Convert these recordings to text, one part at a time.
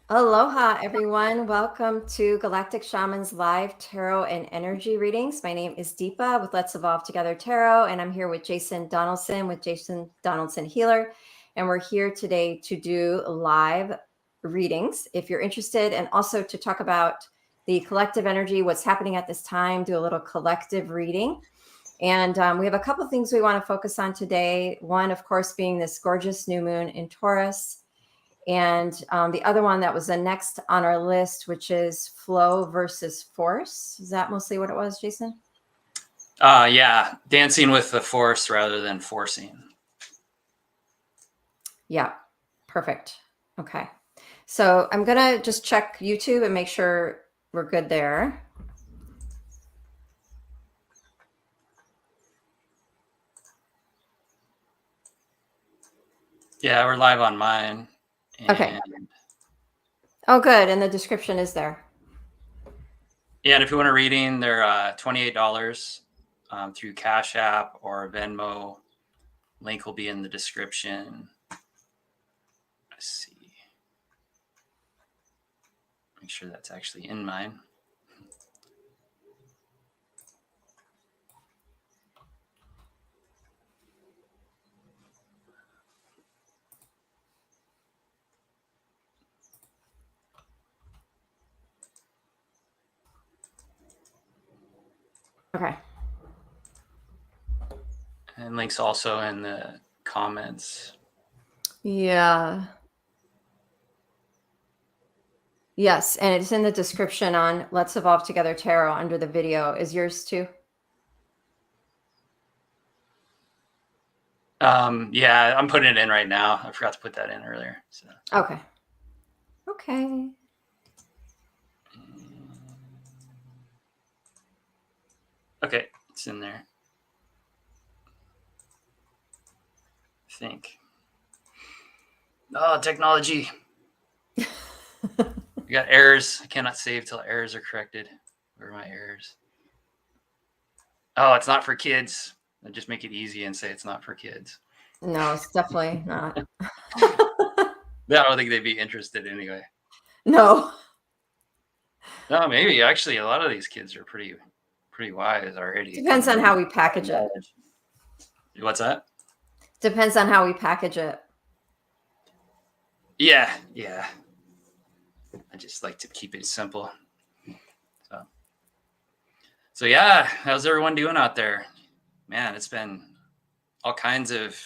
Aloha, everyone. Welcome to Galactic Shamans live tarot and energy readings. My name is Deepa with Let's Evolve Together Tarot, and I'm here with Jason Donaldson with Jason Donaldson Healer. And we're here today to do live readings if you're interested, and also to talk about the collective energy, what's happening at this time, do a little collective reading. And we have a couple things we want to focus on today. One, of course, being this gorgeous new moon in Taurus. And the other one that was the next on our list, which is flow versus force. Is that mostly what it was, Jason? Yeah, dancing with the force rather than forcing. Yeah, perfect. Okay. So I'm going to just check YouTube and make sure we're good there. Yeah, we're live on mine. Okay. Oh, good. And the description is there. Yeah, and if you want a reading, they're $28 through Cash App or Venmo. Link will be in the description. Let's see. Make sure that's actually in mine. Okay. And links also in the comments. Yeah. Yes, and it's in the description on Let's Evolve Together Tarot under the video. Is yours too? Yeah, I'm putting it in right now. I forgot to put that in earlier. So. Okay. Okay. Okay, it's in there. I think. Oh, technology. We got errors. I cannot save till errors are corrected. Where are my errors? Oh, it's not for kids. I just make it easy and say it's not for kids. No, it's definitely not. I don't think they'd be interested anyway. No. No, maybe actually a lot of these kids are pretty wise already. Depends on how we package it. What's that? Depends on how we package it. Yeah. I just like to keep it simple. So yeah, how's everyone doing out there? Man, it's been all kinds of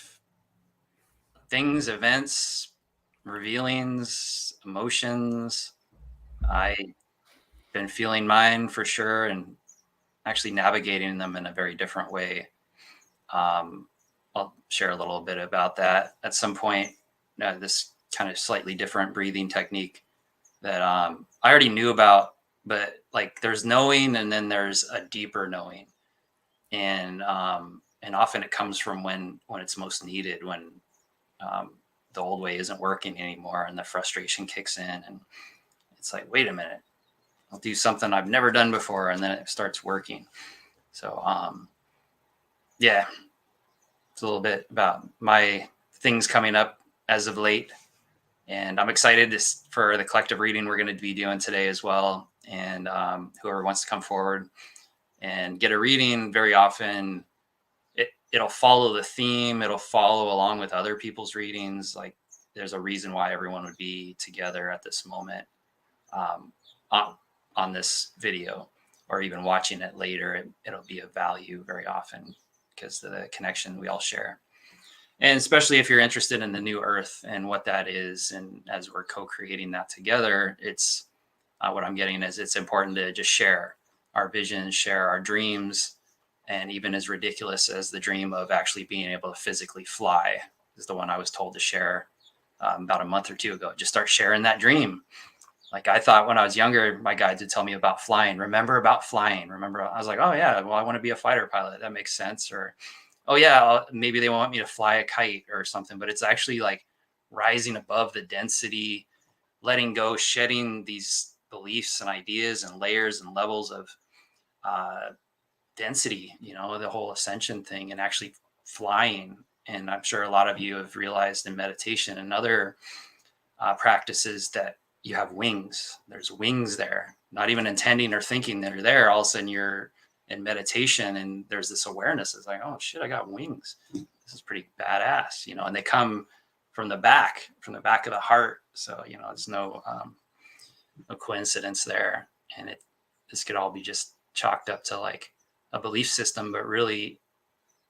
things, events, revealings, emotions. I've been feeling mine for sure and actually navigating them in a very different way. I'll share a little bit about that at some point. This kind of slightly different breathing technique that I already knew about, but like there's knowing and then there's a deeper knowing. And often it comes from when it's most needed, when the old way isn't working anymore and the frustration kicks in and it's like, wait a minute, I'll do something I've never done before. And then it starts working. So, yeah, it's a little bit about my things coming up as of late. And I'm excited for the collective reading we're going to be doing today as well. And whoever wants to come forward and get a reading, very often it'll follow the theme. It'll follow along with other people's readings. Like there's a reason why everyone would be together at this moment on this video, or even watching it later. It'll be of value very often because of the connection we all share. And especially if you're interested in the new earth and what that is. And as we're co-creating that together, it's what I'm getting is it's important to just share our visions, share our dreams. And even as ridiculous as the dream of actually being able to physically fly is the one I was told to share about a month or two ago. Just start sharing that dream. Like I thought when I was younger, my guides would tell me about flying. Remember about flying. Remember, I was like, oh yeah, well, I want to be a fighter pilot. That makes sense. Or, oh yeah, maybe they want me to fly a kite or something. But it's actually like rising above the density, letting go, shedding these beliefs and ideas and layers and levels of density, the whole ascension thing, and actually flying. And I'm sure a lot of you have realized in meditation and other practices that you have wings. There's wings there, not even intending or thinking they're there. All of a sudden you're in meditation and there's this awareness. It's like, oh shit, I got wings. This is pretty badass, you know, and they come from the back of the heart. So, you know, there's no coincidence there. And this could all be just chalked up to like a belief system, but really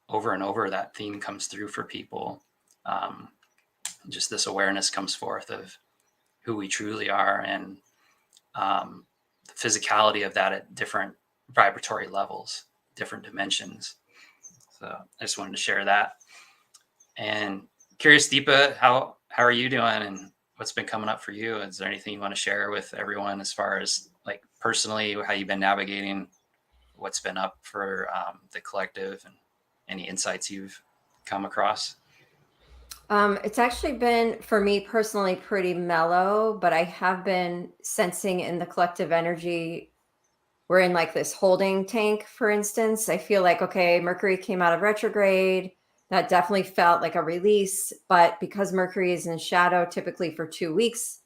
over and over that theme comes through for people. Just this awareness comes forth of who we truly are, and the physicality of that at different vibratory levels, different dimensions. So I just wanted to share that. And curious, Deepa, how are you doing, and what's been coming up for you? Is there anything you want to share with everyone as far as like personally how you've been navigating what's been up for the collective, and any insights you've come across? It's actually been, for me personally, pretty mellow, but I have been sensing in the collective energy, we're in like this holding tank, for instance. I feel like, okay, Mercury came out of retrograde. That definitely felt like a release. But because Mercury is in shadow typically for 2 weeks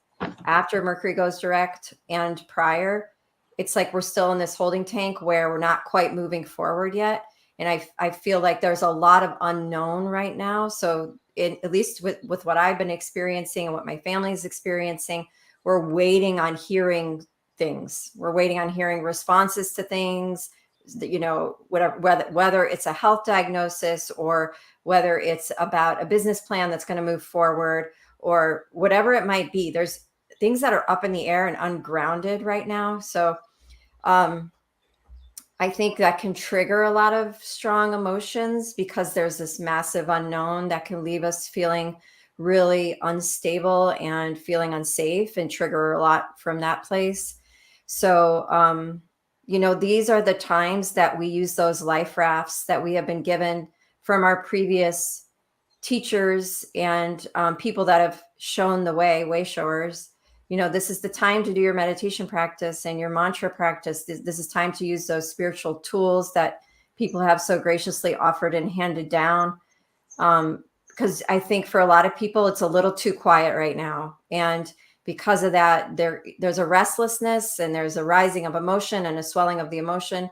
after Mercury goes direct and prior, it's like we're still in this holding tank where we're not quite moving forward yet. And I feel like there's a lot of unknown right now. So at least with what I've been experiencing and what my family is experiencing, we're waiting on hearing things. We're waiting on hearing responses to things that, you know, whether it's a health diagnosis or whether it's about a business plan that's going to move forward or whatever it might be. There's things that are up in the air and ungrounded right now. So I think that can trigger a lot of strong emotions because there's this massive unknown that can leave us feeling really unstable and feeling unsafe and trigger a lot from that place. So, you know, these are the times that we use those life rafts that we have been given from our previous teachers and people that have shown the way showers. You know, this is the time to do your meditation practice and your mantra practice. This is time to use those spiritual tools that people have so graciously offered and handed down. Because I think for a lot of people, it's a little too quiet right now. And because of that, there's a restlessness and there's a rising of emotion and a swelling of the emotion,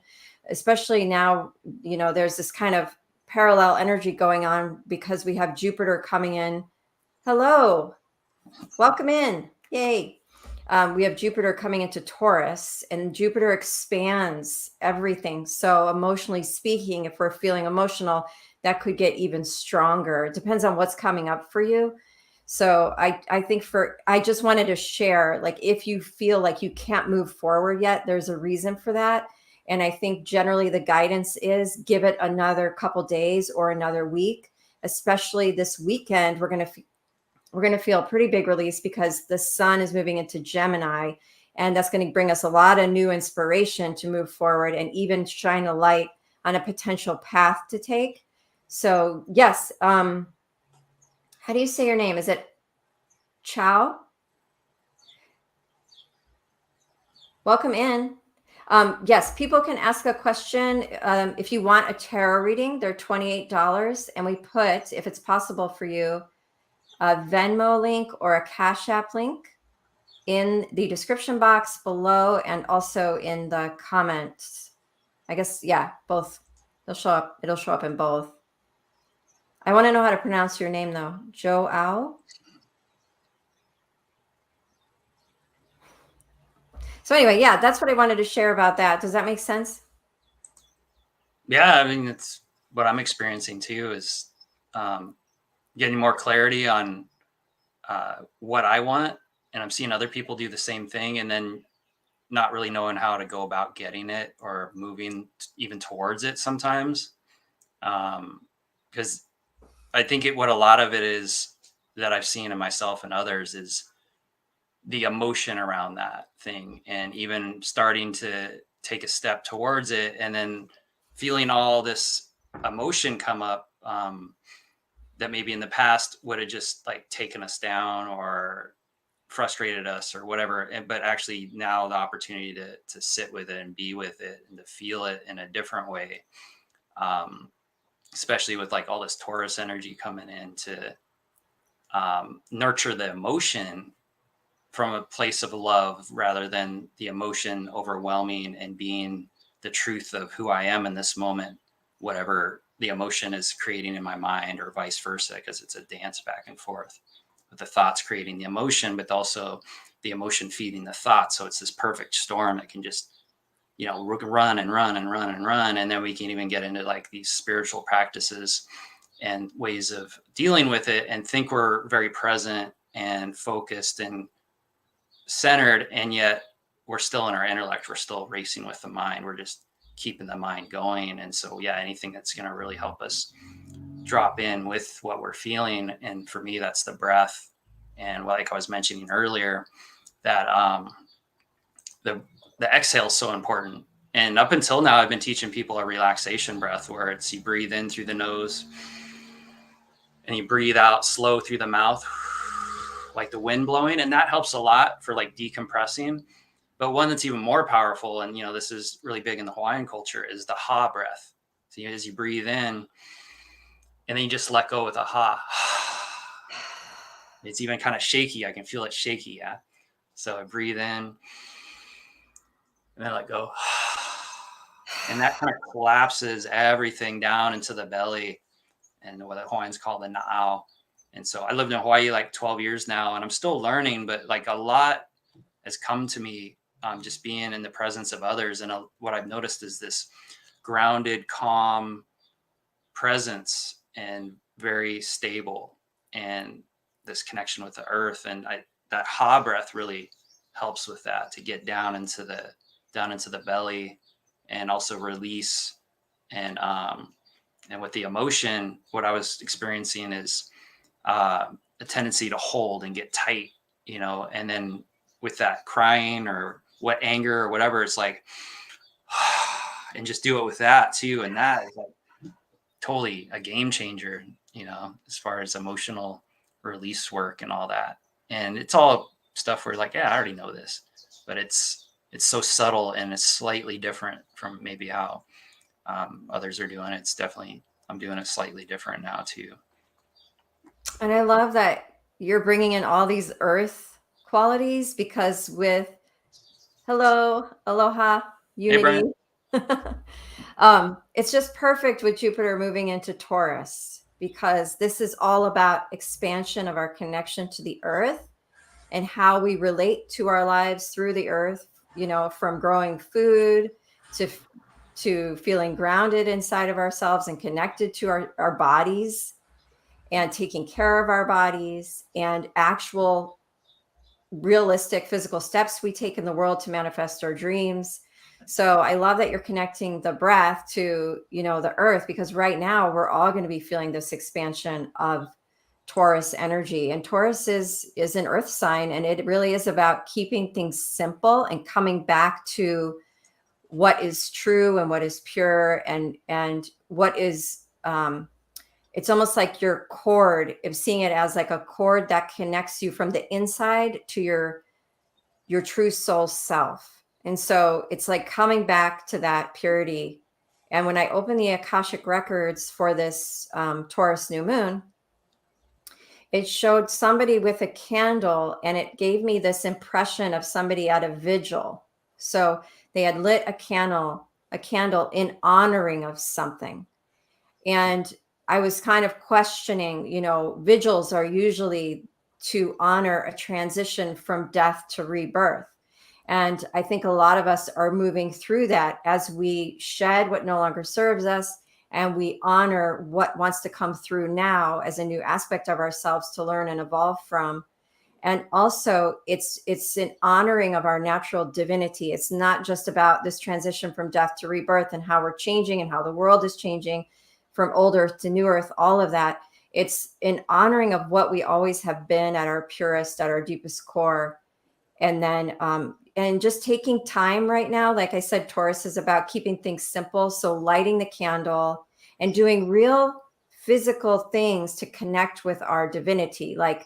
especially now. You know, there's this kind of parallel energy going on because we have Jupiter coming in. Hello, welcome in. Yay. We have Jupiter coming into Taurus, and Jupiter expands everything. So emotionally speaking, if we're feeling emotional, that could get even stronger. It depends on what's coming up for you. So I think I just wanted to share, like, if you feel like you can't move forward yet, there's a reason for that. And I think generally the guidance is give it another couple days or another week, especially this weekend. We're going to feel a pretty big release because the sun is moving into Gemini, and that's going to bring us a lot of new inspiration to move forward and even shine a light on a potential path to take. So yes, how do you say your name? Is it Chow? Welcome in. Yes, people can ask a question. If you want a tarot reading, they're $28. And we put, if it's possible for you, a Venmo link or a Cash App link in the description box below and also in the comments. I guess, yeah, both. They'll show up. It'll show up in both. I want to know how to pronounce your name, though. Joao? So anyway, yeah, that's what I wanted to share about that. Does that make sense? Yeah, I mean, it's what I'm experiencing too, is getting more clarity on what I want. And I'm seeing other people do the same thing, and then not really knowing how to go about getting it or moving even towards it sometimes. Because I think what a lot of it is that I've seen in myself and others is the emotion around that thing, and even starting to take a step towards it and then feeling all this emotion come up that maybe in the past would have just like taken us down or frustrated us or whatever, but actually now the opportunity to sit with it and be with it and to feel it in a different way, especially with like all this Taurus energy coming in to nurture the emotion from a place of love rather than the emotion overwhelming and being the truth of who I am in this moment, whatever the emotion is creating in my mind, or vice versa, because it's a dance back and forth with the thoughts creating the emotion, but also the emotion feeding the thought. So it's this perfect storm that can just, run and run and run and run. And then we can even get into like these spiritual practices and ways of dealing with it and think we're very present and focused and centered, and yet we're still in our intellect. We're still racing with the mind. We're just keeping the mind going. And so, yeah, anything that's going to really help us drop in with what we're feeling. And for me, that's the breath. And like I was mentioning earlier, that the exhale is so important. And up until now, I've been teaching people a relaxation breath, where it's you breathe in through the nose and you breathe out slow through the mouth, like the wind blowing. And that helps a lot for like decompressing. But one that's even more powerful, and this is really big in the Hawaiian culture, is the ha breath. So as you breathe in, and then you just let go with a ha. It's even kind of shaky. I can feel it shaky. Yeah. So I breathe in and then let go. And that kind of collapses everything down into the belly, and what the Hawaiians call the na'au. And so I lived in Hawaii like 12 years now, and I'm still learning, but like a lot has come to me just being in the presence of others. And what I've noticed is this grounded, calm presence, and very stable, and this connection with the earth. And that ha breath really helps with that, to get down into the belly, and also release. And with the emotion, what I was experiencing is a tendency to hold and get tight, and then with that crying or what anger or whatever, it's like, and just do it with that too. And that is like totally a game changer, as far as emotional release work and all that. And it's all stuff where like, yeah, I already know this, but it's so subtle, and it's slightly different from maybe how others are doing it. It's definitely, I'm doing it slightly different now too. And I love that you're bringing in all these earth qualities, because with hello, aloha, unity, it's just perfect with Jupiter moving into Taurus, because this is all about expansion of our connection to the earth and how we relate to our lives through the earth, from growing food to feeling grounded inside of ourselves and connected to our bodies, and taking care of our bodies, and actual realistic physical steps we take in the world to manifest our dreams. So I love that you're connecting the breath to, the earth, because right now we're all going to be feeling this expansion of Taurus energy. And Taurus is an earth sign, and it really is about keeping things simple and coming back to what is true and what is pure, and what is it's almost like your cord, of seeing it as like a cord that connects you from the inside to your true soul self. And so it's like coming back to that purity. And when I opened the Akashic records for this Taurus new moon, it showed somebody with a candle, and it gave me this impression of somebody at a vigil. So they had lit a candle in honoring of something. And I was kind of questioning, vigils are usually to honor a transition from death to rebirth. And I think a lot of us are moving through that as we shed what no longer serves us, and we honor what wants to come through now as a new aspect of ourselves to learn and evolve from. And also it's an honoring of our natural divinity. It's not just about this transition from death to rebirth and how we're changing and how the world is changing from old earth to new earth, all of that. It's an honoring of what we always have been at our purest, at our deepest core. And then, and just taking time right now, like I said, Taurus is about keeping things simple. So lighting the candle and doing real physical things to connect with our divinity, like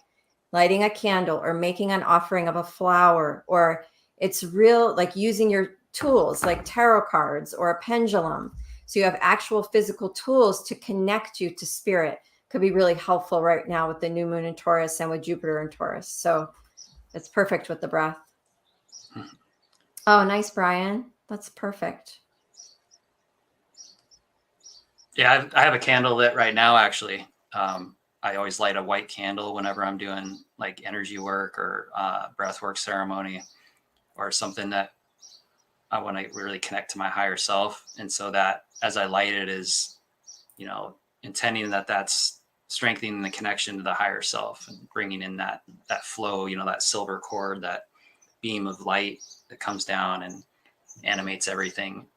lighting a candle or making an offering of a flower, or it's real, like using your tools like tarot cards or a pendulum. So you have actual physical tools to connect you to spirit. Could be really helpful right now with the new moon in Taurus and with Jupiter in Taurus. So It's perfect with the breath. Oh, nice, Brian. That's perfect. Yeah, I have a candle lit right now, actually. I always light a white candle whenever I'm doing like energy work or breath work ceremony or something that I want to really connect to my higher self. And so that as I light it is, you know, intending that that's strengthening the connection to the higher self and bringing in that flow, you know, that silver cord, that beam of light that comes down and animates everything.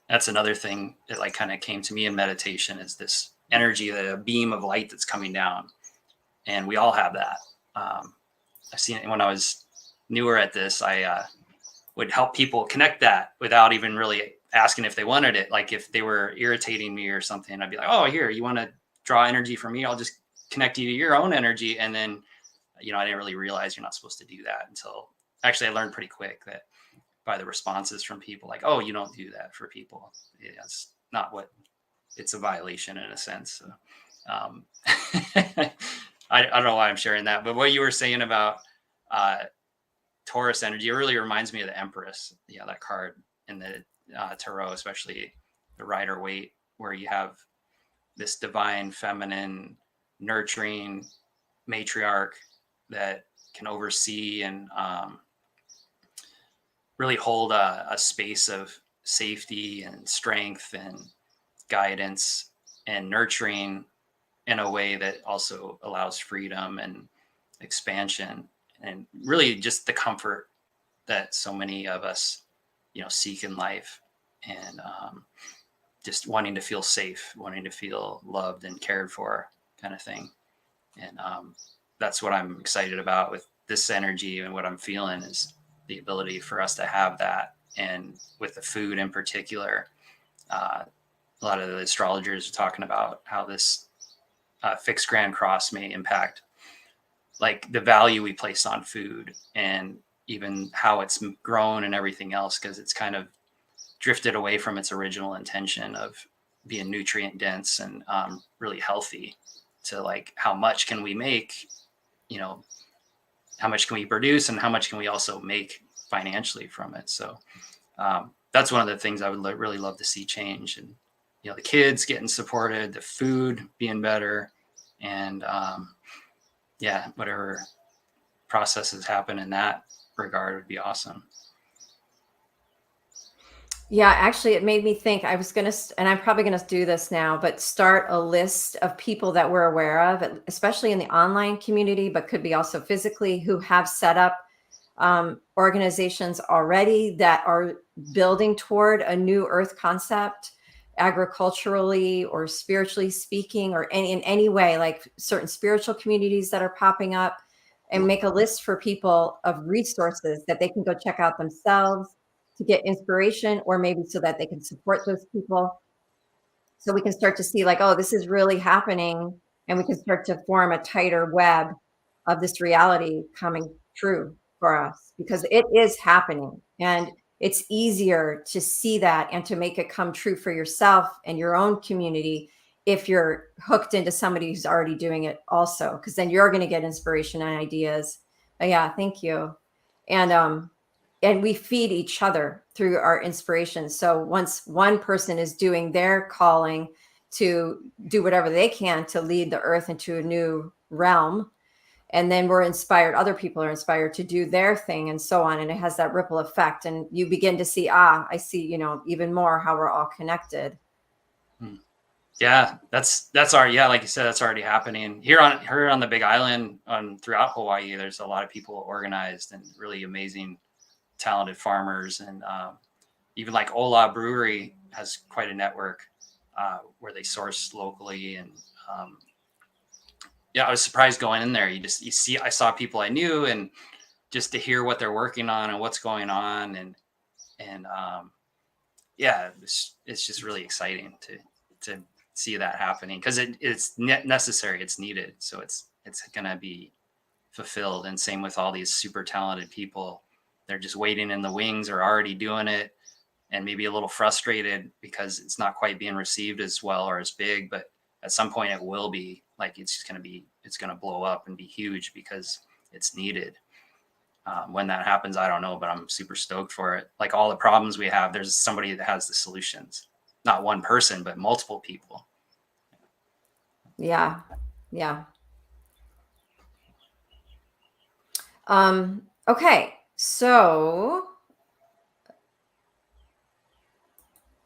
That's another thing that like kind of came to me in meditation, is this energy, the beam of light that's coming down. And we all have that. I've seen it when I was newer at this. I would help people connect that without even really asking if they wanted it. Like if they were irritating me or something, I'd be like, oh, here, you want to draw energy from me? I'll just connect you to your own energy. And then, you know, I didn't really realize you're not supposed to do that until actually I learned pretty quick that by the responses from people, like, oh, you don't do that for people. Yeah, it's not what, it's a violation in a sense. So, I don't know why I'm sharing that, but what you were saying about Taurus energy, it really reminds me of the Empress. Yeah, that card in the tarot, especially the Rider Waite, where you have this divine, feminine, nurturing matriarch that can oversee and really hold a space of safety and strength and guidance and nurturing in a way that also allows freedom and expansion and really just the comfort that so many of us, you know, seek in life, and just wanting to feel safe, wanting to feel loved and cared for, kind of thing. And that's what I'm excited about with this energy, and what I'm feeling is the ability for us to have that. And with the food in particular, a lot of the astrologers are talking about how this fixed grand cross may impact like the value we place on food, and even how it's grown and everything else, because it's kind of drifted away from its original intention of being nutrient dense and really healthy, to like how much can we make, you know, how much can we produce and how much can we also make financially from it. So that's one of the things I would really love to see change. And, you know, the kids getting supported, the food being better, and yeah, whatever processes happen in that regard would be awesome. Yeah, actually, it made me think. I was going to, and I'm probably going to do this now, but start a list of people that we're aware of, especially in the online community, but could be also physically, who have set up organizations already that are building toward a new earth concept, agriculturally or spiritually speaking, or in any way, like certain spiritual communities that are popping up, and make a list for people of resources that they can go check out themselves to get inspiration, or maybe so that they can support those people. So we can start to see like, oh, this is really happening. And we can start to form a tighter web of this reality coming true for us, because it is happening. And it's easier to see that and to make it come true for yourself and your own community if you're hooked into somebody who's already doing it also, because then you're going to get inspiration and ideas. But yeah, thank you. And we feed each other through our inspiration. So once one person is doing their calling to do whatever they can to lead the earth into a new realm, and then we're inspired, other people are inspired to do their thing, and so on. And it has that ripple effect. And you begin to see, I see, you know, even more how we're all connected. Yeah, that's already, yeah, like you said, that's already happening here on the Big Island, throughout Hawaii. There's a lot of people organized and really amazing, talented farmers, and even like Ola Brewery has quite a network where they source locally. And yeah, I was surprised going in there. You see, I saw people I knew, and just to hear what they're working on and what's going on, and yeah, it's just really exciting to see that happening, because it's necessary, it's needed, so it's gonna be fulfilled. And same with all these super talented people. They're just waiting in the wings, or already doing it, and maybe a little frustrated because it's not quite being received as well or as big, but at some point it will be. Like it's going to blow up and be huge because it's needed. When that happens, I don't know, but I'm super stoked for it. Like all the problems we have, there's somebody that has the solutions. Not one person, but multiple people. Yeah. Yeah. Okay. So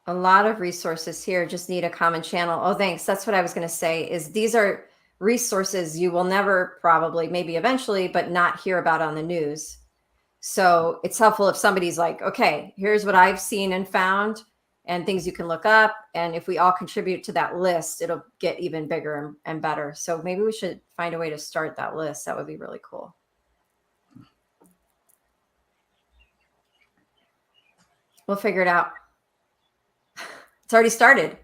a lot of resources here, just need a common channel. Oh, thanks. That's what I was going to say is these are resources you will never probably, maybe eventually, but not hear about on the news. So it's helpful if somebody's like, okay, here's what I've seen and found and things you can look up. And if we all contribute to that list, it'll get even bigger and better. So maybe we should find a way to start that list. That would be really cool. We'll figure it out. It's already started.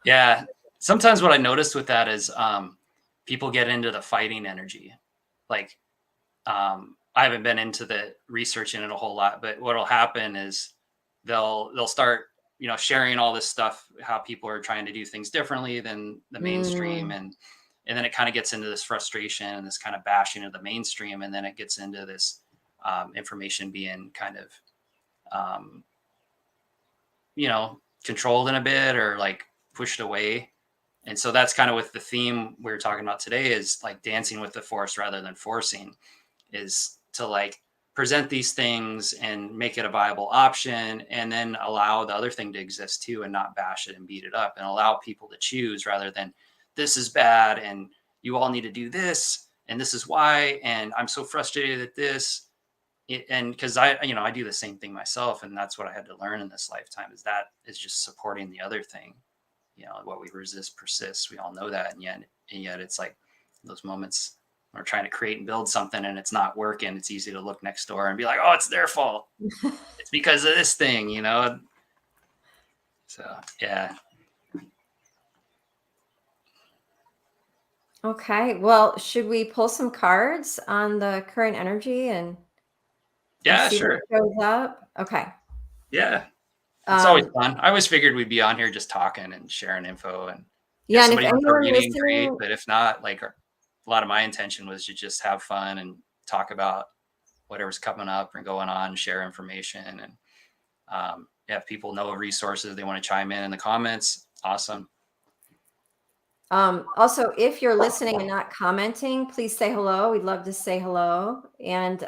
Yeah. Sometimes what I noticed with that is people get into the fighting energy. Like I haven't been into the researching it a whole lot, but what'll happen is they'll start, sharing all this stuff, how people are trying to do things differently than the mainstream. And then it kind of gets into this frustration and this kind of bashing of the mainstream. And then it gets into this information being kind of, controlled in a bit or like pushed away. And so that's kind of with the theme we were talking about today is like dancing with the force rather than forcing, is to like present these things and make it a viable option and then allow the other thing to exist too and not bash it and beat it up and allow people to choose rather than this is bad and you all need to do this and this is why and I'm so frustrated at this. And because I do the same thing myself and that's what I had to learn in this lifetime is just supporting the other thing. What we resist persists. We all know that. And yet it's like those moments when we're trying to create and build something and it's not working. It's easy to look next door and be like, oh, it's their fault. It's because of this thing, So, yeah. Okay. Well, should we pull some cards on the current energy and see Sure. what shows up? Okay. Yeah. It's always fun. I always figured we'd be on here just talking and sharing info and yeah, and if somebody wants a anyone reading, listening, great. But if not, like a lot of my intention was to just have fun and talk about whatever's coming up and going on, share information. And if people know of resources, they want to chime in the comments. Awesome. also, if you're listening and not commenting, please say hello. We'd love to say hello. And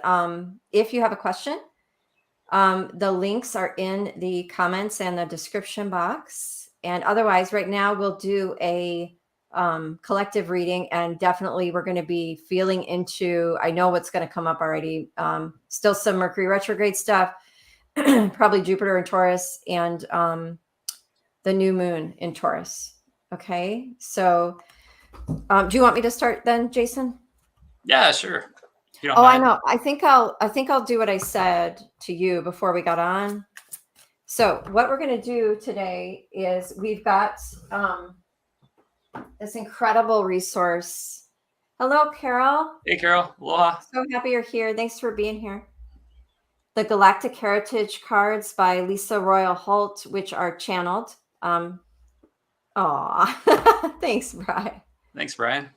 if you have a question, the links are in the comments and the description box. And otherwise, right now we'll do a collective reading, and definitely we're going to be feeling into, I know what's going to come up already. Still some Mercury retrograde stuff, probably Jupiter in Taurus, and the new moon in Taurus. Okay. So do you want me to start then, Jason? Yeah, sure. Oh, mind. I know. I think I'll do what I said to you before we got on. So what we're going to do today is we've got this incredible resource. Hello, Carol. Hey, Carol. Aloha. So happy you're here. Thanks for being here. The Galactic Heritage cards by Lisa Royal Holt, which are channeled. Thanks, Brian. Thanks, Brian.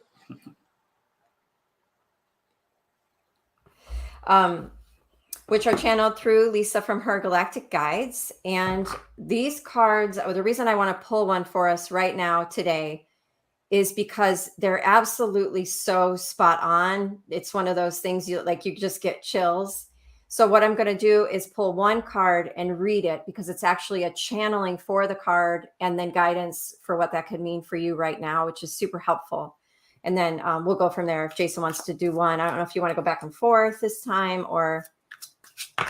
Which are channeled through Lisa from her Galactic Guides. And these cards, the reason I want to pull one for us right now today is because they're absolutely so spot on. It's one of those things you just get chills. So what I'm going to do is pull one card and read it because it's actually a channeling for the card and then guidance for what that could mean for you right now, which is super helpful. And then we'll go from there if Jason wants to do one. I don't know if you want to go back and forth this time or.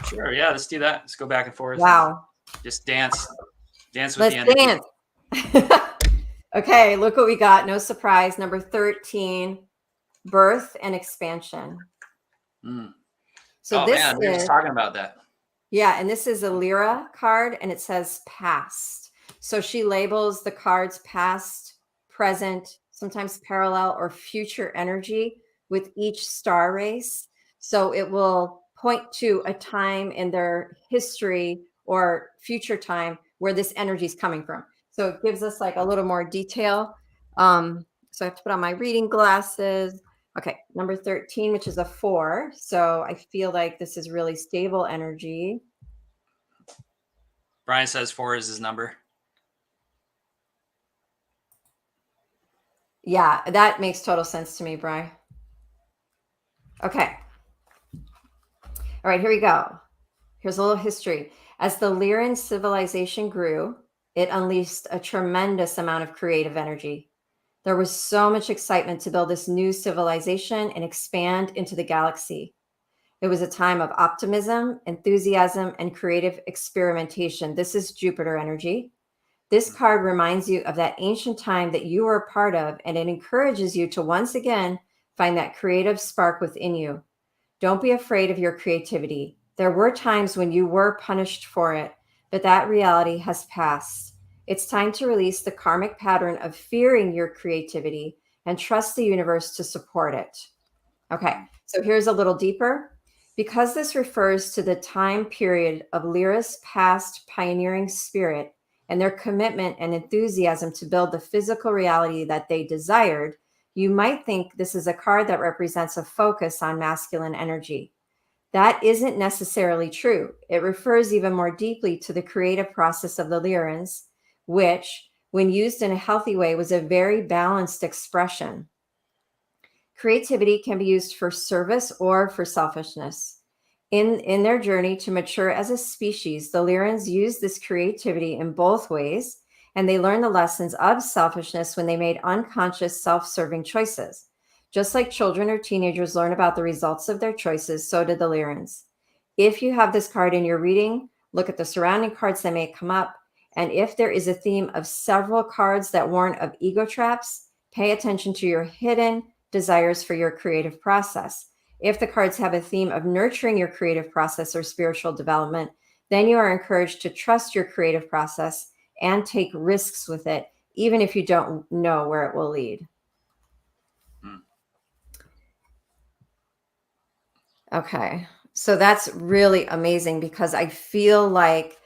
Sure. Yeah, let's do that. Let's go back and forth. Wow. And just dance with the energy. Dance. Okay, look what we got. No surprise. Number 13, birth and expansion. So this we were just talking about that. Yeah, and this is a Lyra card and it says past. So she labels the cards past, present, sometimes parallel or future energy with each star race. So it will point to a time in their history or future time where this energy is coming from. So it gives us like a little more detail. So I have to put on my reading glasses. Okay, number 13, which is a 4. So I feel like this is really stable energy. Brian says 4 is his number. Yeah, that makes total sense to me, Bri. Okay. All right, here we go. Here's a little history. As the Lyran civilization grew, it unleashed a tremendous amount of creative energy. There was so much excitement to build this new civilization and expand into the galaxy. It was a time of optimism, enthusiasm, and creative experimentation. This is Jupiter energy. This card reminds you of that ancient time that you were a part of, and it encourages you to once again find that creative spark within you. Don't be afraid of your creativity. There were times when you were punished for it, but that reality has passed. It's time to release the karmic pattern of fearing your creativity and trust the universe to support it. Okay, so here's a little deeper. Because this refers to the time period of Lyra's past pioneering spirit and their commitment and enthusiasm to build the physical reality that they desired, you might think this is a card that represents a focus on masculine energy. That isn't necessarily true. It refers even more deeply to the creative process of the Lyrans, which, when used in a healthy way, was a very balanced expression. Creativity can be used for service or for selfishness. In their journey to mature as a species, the Lyrans used this creativity in both ways, and they learned the lessons of selfishness when they made unconscious, self-serving choices. Just like children or teenagers learn about the results of their choices, so did the Lyrans. If you have this card in your reading, look at the surrounding cards that may come up, and if there is a theme of several cards that warn of ego traps, pay attention to your hidden desires for your creative process. If the cards have a theme of nurturing your creative process or spiritual development, then you are encouraged to trust your creative process and take risks with it, even if you don't know where it will lead. Okay, so that's really amazing because I feel like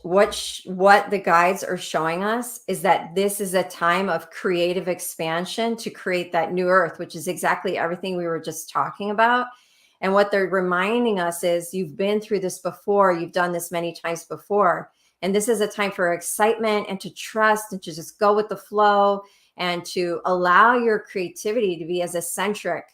what the guides are showing us is that this is a time of creative expansion to create that new earth, which is exactly everything we were just talking about. And what they're reminding us is you've been through this before, you've done this many times before, and this is a time for excitement and to trust and to just go with the flow and to allow your creativity to be as eccentric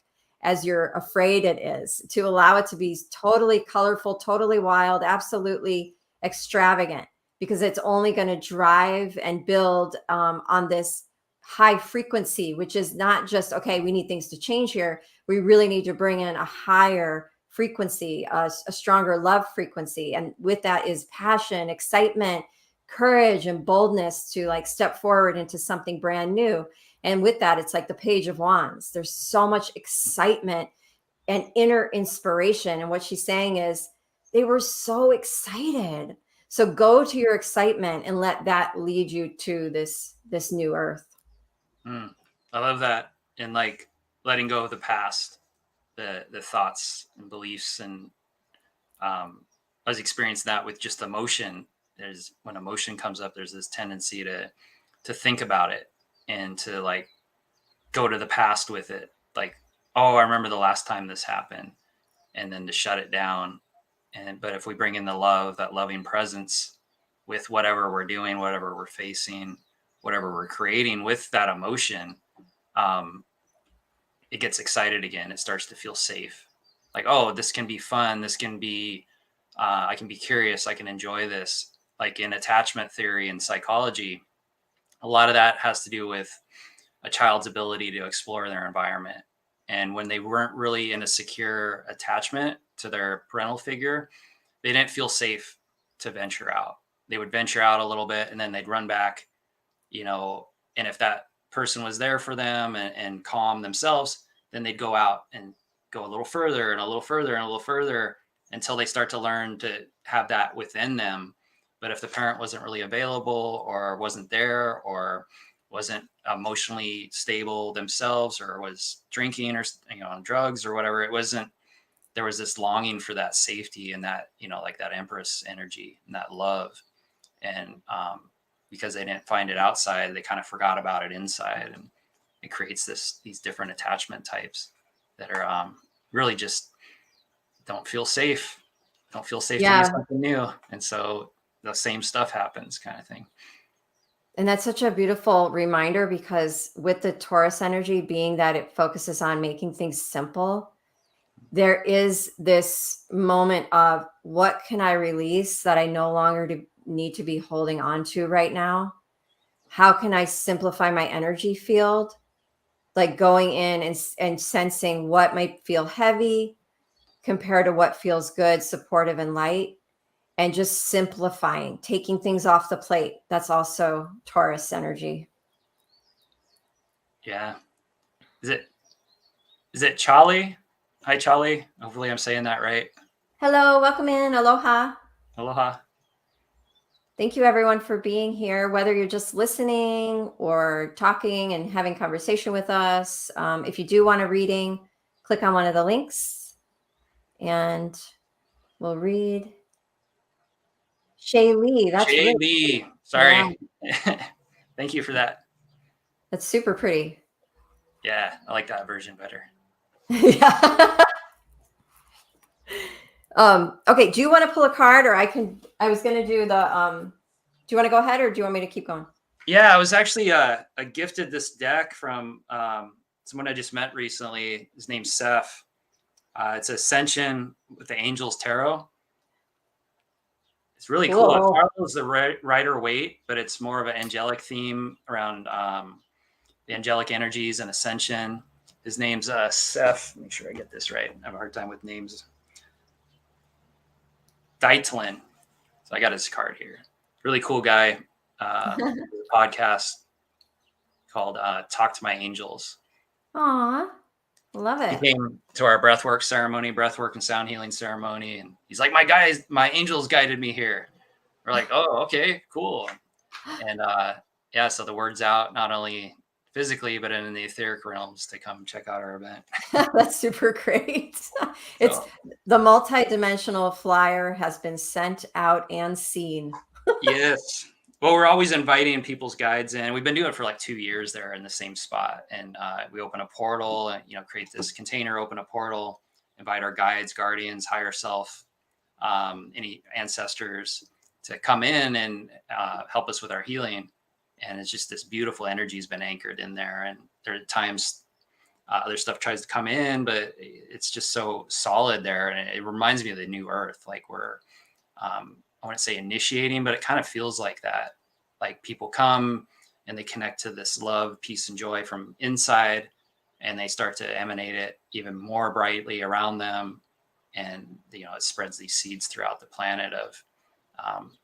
as you're afraid it is, to allow it to be totally colorful, totally wild, absolutely extravagant, because it's only going to drive and build on this high frequency, which is not just, okay, we need things to change here. We really need to bring in a higher frequency, a stronger love frequency. And with that is passion, excitement, courage, and boldness to like step forward into something brand new. And with that, it's like the Page of Wands. There's so much excitement and inner inspiration. And what she's saying is, they were so excited. So go to your excitement and let that lead you to this new earth. I love that. And like letting go of the past, the thoughts and beliefs. And I was experiencing that with just emotion. There's when emotion comes up, there's this tendency to think about it and to like go to the past with it. Like, oh, I remember the last time this happened, and then to shut it down. But if we bring in the love, that loving presence with whatever we're doing, whatever we're facing, whatever we're creating with that emotion, it gets excited again. It starts to feel safe. Like, oh, this can be fun. This can be, I can be curious. I can enjoy this. Like in attachment theory and psychology, a lot of that has to do with a child's ability to explore their environment. And when they weren't really in a secure attachment to their parental figure, they didn't feel safe to venture out. They would venture out a little bit and then they'd run back, and if that person was there for them and calm themselves, then they'd go out and go a little further and a little further and a little further until they start to learn to have that within them. But if the parent wasn't really available or wasn't there or wasn't emotionally stable themselves or was drinking or on drugs or whatever, there was this longing for that safety and that like that empress energy and that love. And because they didn't find it outside, they kind of forgot about it inside. And it creates these different attachment types that are really just don't feel safe to do something new, and so the same stuff happens, kind of thing. And that's such a beautiful reminder, because with the Taurus energy being that it focuses on making things simple, there is this moment of, what can I release that I no longer need to be holding on to right now? How can I simplify my energy field? Like going in and sensing what might feel heavy compared to what feels good, supportive, and light, and just simplifying, taking things off the plate. That's also Taurus energy. Yeah. Is it Charlie? Hi, Charlie. Hopefully I'm saying that right. Hello, welcome in. Aloha. Aloha. Thank you, everyone, for being here, whether you're just listening or talking and having conversation with us. If you do want a reading, click on one of the links and we'll read. Shay Lee. That's Shay really Lee. Sorry. Yeah. Thank you for that. That's super pretty. Yeah, I like that version better. Yeah. Okay. Do you want to pull a card, or I was going to do the, do you want to go ahead, or do you want me to keep going? Yeah, I was actually gifted this deck from someone I just met recently. His name's Seth. It's Ascension with the Angels Tarot. It's really cool. It follows the Rider-Waite, but it's more of an angelic theme around the angelic energies and ascension. His name's Seth. Make sure I get this right. I have a hard time with names. Deitlin. So I got his card here. Really cool guy. Podcast called Talk to My Angels. Aw, love it. He came to our breathwork and sound healing ceremony, and he's like, my angels guided me here. We're like, oh, okay, cool. And yeah, so the word's out, not only physically, but in the etheric realms, to come check out our event. That's super great. It's the multi-dimensional flyer has been sent out and seen. Yes. Well, we're always inviting people's guides in. We've been doing it for like 2 years there in the same spot. And we open a portal and, create this container, open a portal, invite our guides, guardians, higher self, any ancestors to come in and help us with our healing. And it's just this beautiful energy has been anchored in there. And there are times other stuff tries to come in, but it's just so solid there. And it reminds me of the new earth. Like we're, I wouldn't say initiating, but it kind of feels like that. Like people come and they connect to this love, peace, and joy from inside, and they start to emanate it even more brightly around them. And, it spreads these seeds throughout the planet of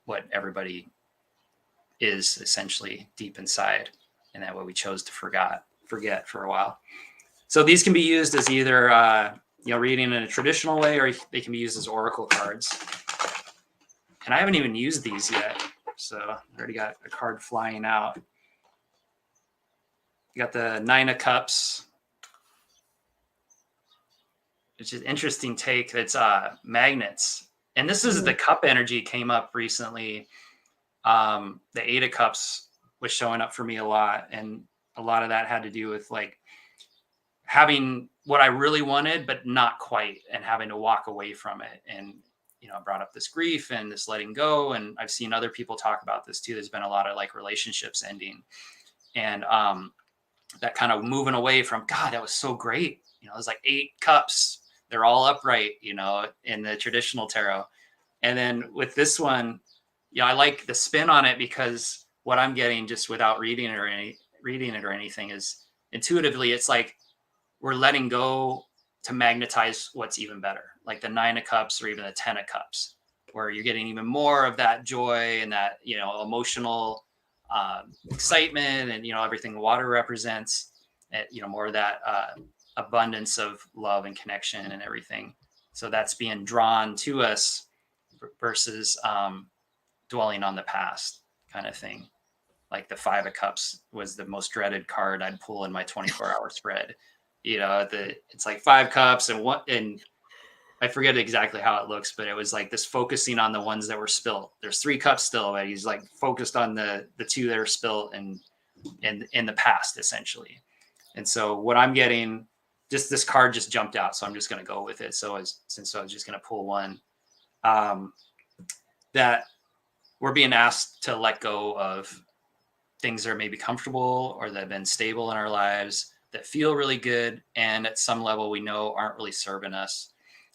what everybody is essentially deep inside, and that what we chose to forget for a while. So these can be used as either, reading in a traditional way, or they can be used as oracle cards. And I haven't even used these yet. So I already got a card flying out. You got the 9 of Cups, which is an interesting take. It's magnets. And this is the cup energy came up recently. The 8 of Cups was showing up for me a lot. And a lot of that had to do with like having what I really wanted, but not quite, and having to walk away from it. And brought up this grief and this letting go. And I've seen other people talk about this too. There's been a lot of like relationships ending, and that kind of moving away from, God, that was so great. There's like 8 cups. They're all upright, in the traditional tarot. And then with this one, I like the spin on it, because what I'm getting just without reading it or anything is intuitively, it's like we're letting go to magnetize what's even better, like the 9 of Cups or even the 10 of Cups, where you're getting even more of that joy and that, emotional excitement and, everything water represents, more of that abundance of love and connection and everything. So that's being drawn to us versus dwelling on the past kind of thing. Like the 5 of Cups was the most dreaded card I'd pull in my 24-hour spread. It's like 5 cups and I forget exactly how it looks, but it was like this focusing on the ones that were spilled. There's 3 cups still, but he's like focused on the 2 that are spilled and in the past, essentially. And so what I'm getting, just this card just jumped out, so I'm just going to go with it. So since I was just going to pull one, that we're being asked to let go of things that are maybe comfortable or that have been stable in our lives, that feel really good, and at some level we know aren't really serving us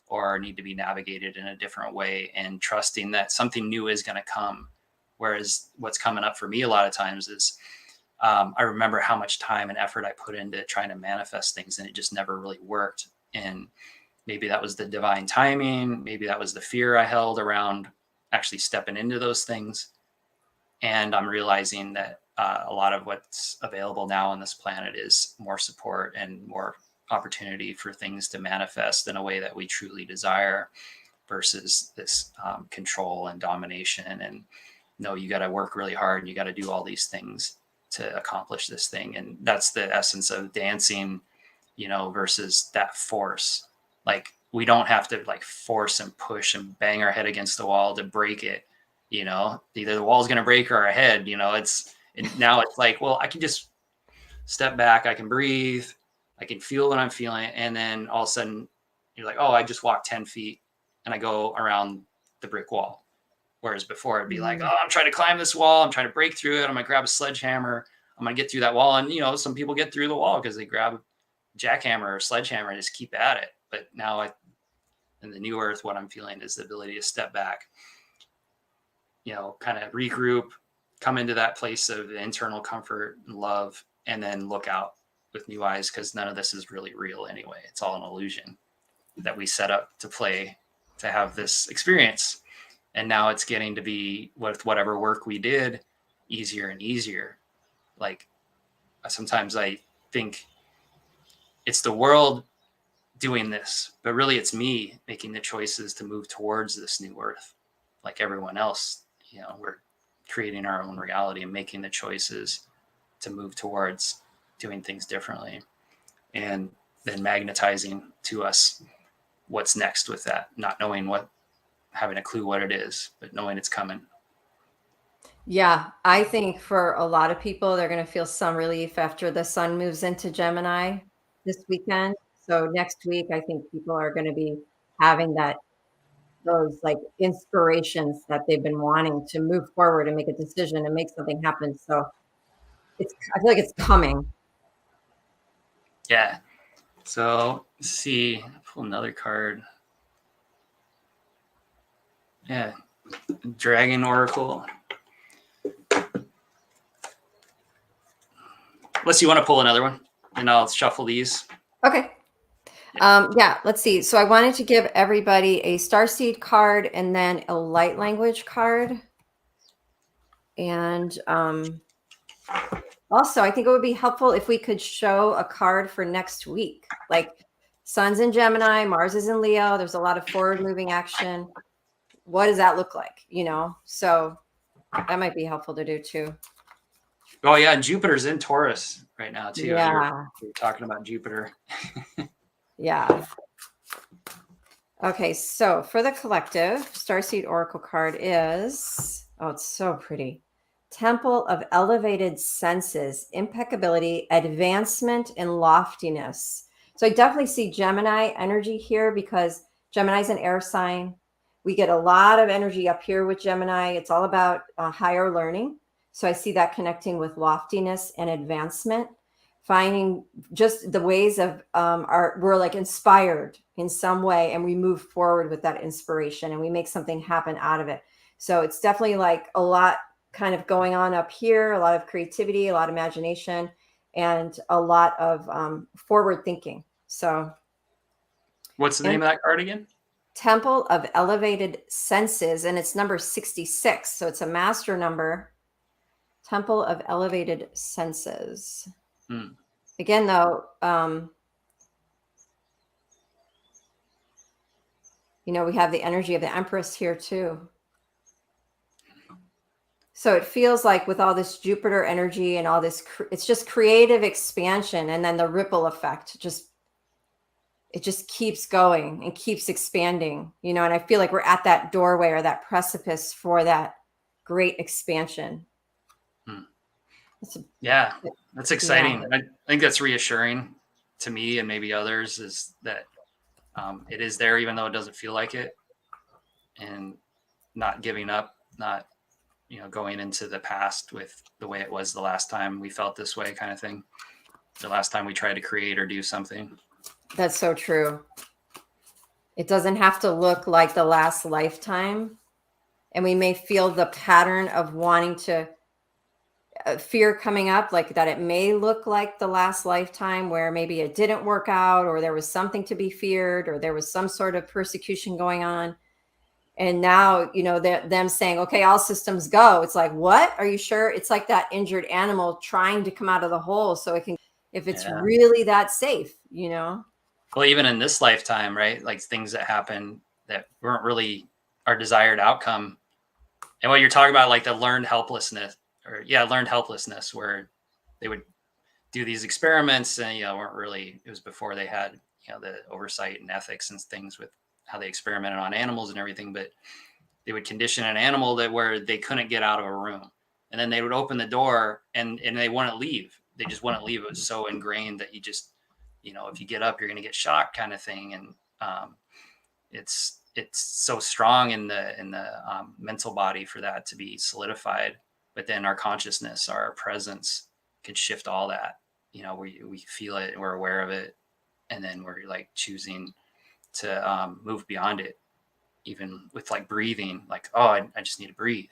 or need to be navigated in a different way, and trusting that something new is going to come. Whereas what's coming up for me a lot of times is I remember how much time and effort I put into trying to manifest things, and it just never really worked. And maybe that was the divine timing. Maybe that was the fear I held around actually stepping into those things. And I'm realizing that a lot of what's available now on this planet is more support and more opportunity for things to manifest in a way that we truly desire, versus this control and domination. And no, you got to work really hard and you got to do all these things to accomplish this thing. And that's the essence of dancing, versus that force. Like, we don't have to like force and push and bang our head against the wall to break it. Either the wall's going to break or our head. Now it's like, well, I can just step back. I can breathe. I can feel what I'm feeling. And then all of a sudden you're like, oh, I just walked 10 feet and I go around the brick wall. Whereas before it'd be like, oh, I'm trying to climb this wall. I'm trying to break through it. I'm going to grab a sledgehammer. I'm going to get through that wall. And, some people get through the wall because they grab a jackhammer or sledgehammer and just keep at it. But now in the new earth, what I'm feeling is the ability to step back, kind of regroup, come into that place of internal comfort and love, and then look out with new eyes, because none of this is really real anyway. It's all an illusion that we set up to play to have this experience. And now it's getting to be, with whatever work we did, easier and easier. Like, sometimes I think it's the world doing this, but really it's me making the choices to move towards this new earth. Like everyone else, we're creating our own reality and making the choices to move towards doing things differently, and then magnetizing to us what's next with that, not knowing having a clue what it is, but knowing it's coming. Yeah, I think for a lot of people, they're going to feel some relief after the sun moves into Gemini this weekend. So next week, I think people are going to be having those like inspirations that they've been wanting to move forward and make a decision and make something happen. So I feel like it's coming. Yeah. So let's see, pull another card. Yeah. Dragon Oracle. Unless you want to pull another one, and I'll shuffle these. Okay. Yeah, let's see. So I wanted to give everybody a starseed card and then a light language card. And also, I think it would be helpful if we could show a card for next week. Like, Sun's in Gemini, Mars is in Leo. There's a lot of forward moving action. What does that look like? So that might be helpful to do too. Oh yeah, and Jupiter's in Taurus right now too. Yeah. You're talking about Jupiter. Yeah. Okay, so for the collective, Starseed Oracle card is, it's so pretty. Temple of Elevated Senses, Impeccability, Advancement, and Loftiness. So I definitely see Gemini energy here, because Gemini's an air sign. We get a lot of energy up here with Gemini. It's all about higher learning. So I see that connecting with loftiness and advancement, finding just the ways of we're like inspired in some way, and we move forward with that inspiration and we make something happen out of it. So it's definitely like a lot kind of going on up here, a lot of creativity, a lot of imagination, and a lot of forward thinking. So what's the name of that card again? Temple of Elevated Senses, and it's number 66. So it's a master number. Temple of Elevated Senses. Again, though, we have the energy of the Empress here too. So it feels like with all this Jupiter energy and all this, it's just creative expansion, and then the ripple effect it just keeps going and keeps expanding, and I feel like we're at that doorway or that precipice for that great expansion. Yeah, that's exciting. Yeah. I think that's reassuring to me and maybe others, is that it is there even though it doesn't feel like it, and not giving up, not going into the past with the way it was the last time we felt this way, kind of thing. The last time we tried to create or do something. That's so true. It doesn't have to look like the last lifetime. And we may feel the pattern of wanting to fear coming up, like that it may look like the last lifetime where maybe it didn't work out, or there was something to be feared, or there was some sort of persecution going on. And now, them saying, okay, all systems go. It's like, what? Are you sure? It's like that injured animal trying to come out of the hole so it can, if it's really that safe, Well, even in this lifetime, right? Like things that happen that weren't really our desired outcome. And what you're talking about, like the learned helplessness, where they would do these experiments and, weren't really, it was before they had, the oversight and ethics and things with how they experimented on animals and everything, but they would condition an animal where they couldn't get out of a room. And then they would open the door and they wouldn't leave. They just wouldn't leave. It was so ingrained that you just, if you get up, you're going to get shocked, kind of thing. And it's so strong in the mental body for that to be solidified. But then our consciousness, our presence can shift all that. We feel it, we're aware of it, and then we're like choosing to move beyond it. Even with like breathing, like, oh, I just need to breathe.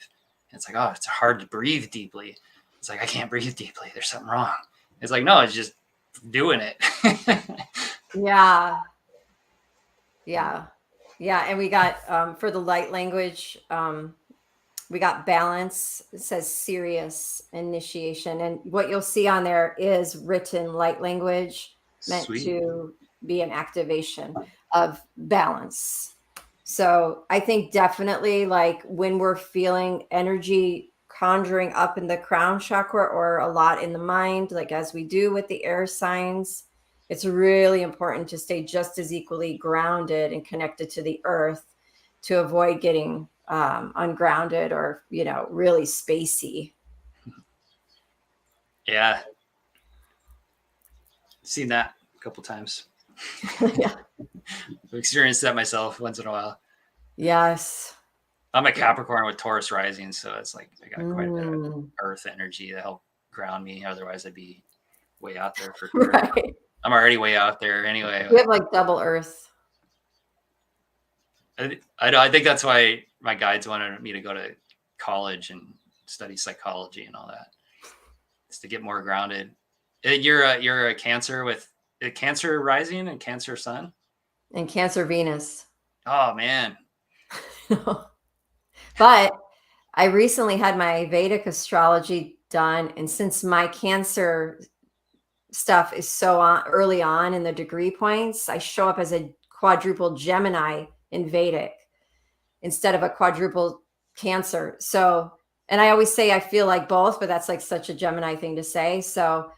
And it's like, oh, it's hard to breathe deeply. It's like, I can't breathe deeply. There's something wrong. It's like, no, it's just doing it. Yeah. And we got, for the light language, we got balance. It says serious initiation. And what you'll see on there is written light language meant Sweet. to be an activation of balance. So I think definitely, like when we're feeling energy conjuring up in the crown chakra or a lot in the mind, like as we do with the air signs, it's really important to stay just as equally grounded and connected to the earth to avoid getting ungrounded or, really spacey. Yeah. Seen that a couple times. Yeah. I've experienced that myself once in a while. Yes. I'm a Capricorn with Taurus rising, so it's like I got quite a bit of earth energy to help ground me. Otherwise, I'd be way out there for sure. Right. I'm already way out there anyway. We have like double earth. I think that's why my guides wanted me to go to college and study psychology and all that. It's to get more grounded. You're a Cancer with a Cancer rising and Cancer sun? And Cancer Venus. Oh, man. But I recently had my Vedic astrology done. And since my Cancer stuff is so early on in the degree points, I show up as a quadruple Gemini in Vedic instead of a quadruple Cancer. So, and I always say I feel like both, but that's like such a Gemini thing to say. So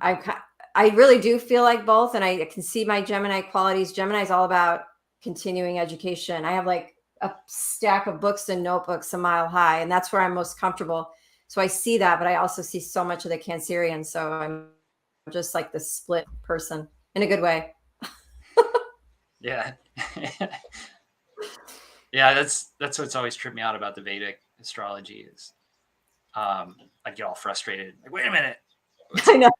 I really do feel like both. And I can see my Gemini qualities. Gemini is all about continuing education. I have like a stack of books and notebooks a mile high, and that's where I'm most comfortable. So I see that, but I also see so much of the Cancerian. So I'm just like the split person in a good way. Yeah. Yeah, that's what's always tripped me out about the Vedic astrology is I'd get all frustrated. Like, wait a minute. I know.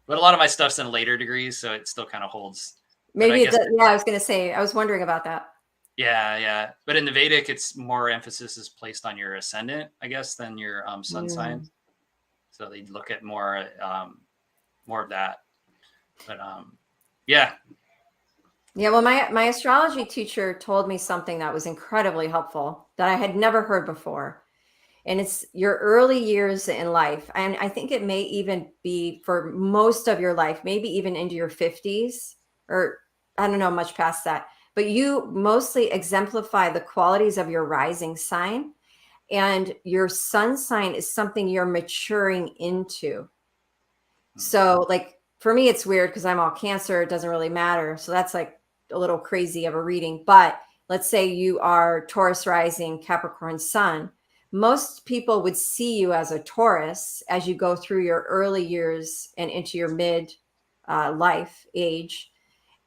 But a lot of my stuff's in later degrees, so it still kind of holds. Maybe I was going to say, I was wondering about that. Yeah. But in the Vedic, it's more emphasis is placed on your ascendant, I guess, than your sun sign. So they look at more of that. But yeah. Yeah, well, my astrology teacher told me something that was incredibly helpful that I had never heard before. And it's your early years in life. And I think it may even be for most of your life, maybe even into your 50s, or I don't know, much past that. But you mostly exemplify the qualities of your rising sign. And your sun sign is something you're maturing into. So like for me, it's weird because I'm all Cancer. It doesn't really matter. So that's like a little crazy of a reading. But let's say you are Taurus rising, Capricorn sun. most people would see you as a Taurus as you go through your early years and into your mid life age.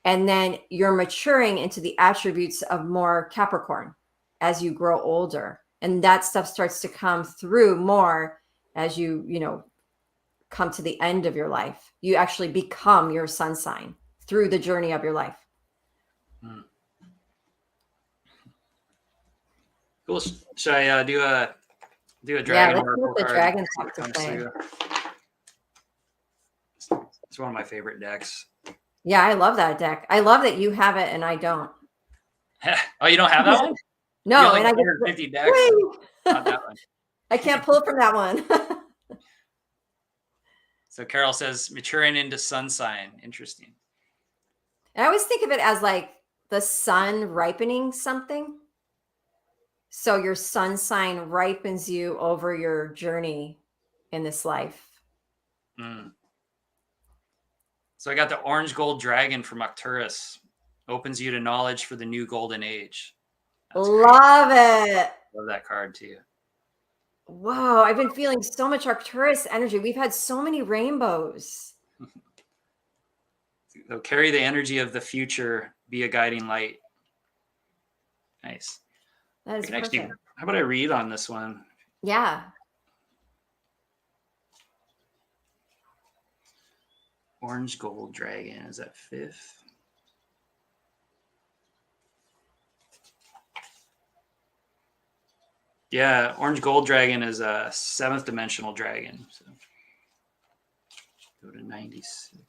And then you're maturing into the attributes of more Capricorn as you grow older. And that stuff starts to come through more as you come to the end of your life. You actually become your sun sign through the journey of your life. Cool. Should I do a dragon? Yeah, let's see what the dragons have to say. It's one of my favorite decks. Yeah, I love that deck. I love that you have it and I don't. Oh, you don't have that one? No, you have like and 150 decks. Not that one. I can't pull from that one. So Carol says maturing into sun sign. Interesting. I always think of it as like the sun ripening something. So your sun sign ripens you over your journey in this life. So I got the orange gold dragon from Arcturus. Opens you to knowledge for the new golden age. Love it. Love that card too. Whoa, I've been feeling so much Arcturus energy. We've had so many rainbows. So carry the energy of the future, be a guiding light. Nice. That is perfect. Actually, how about I read on this one? Yeah. Orange gold dragon, is that 5th? Yeah, orange gold dragon is a 7th dimensional dragon. So go to 96.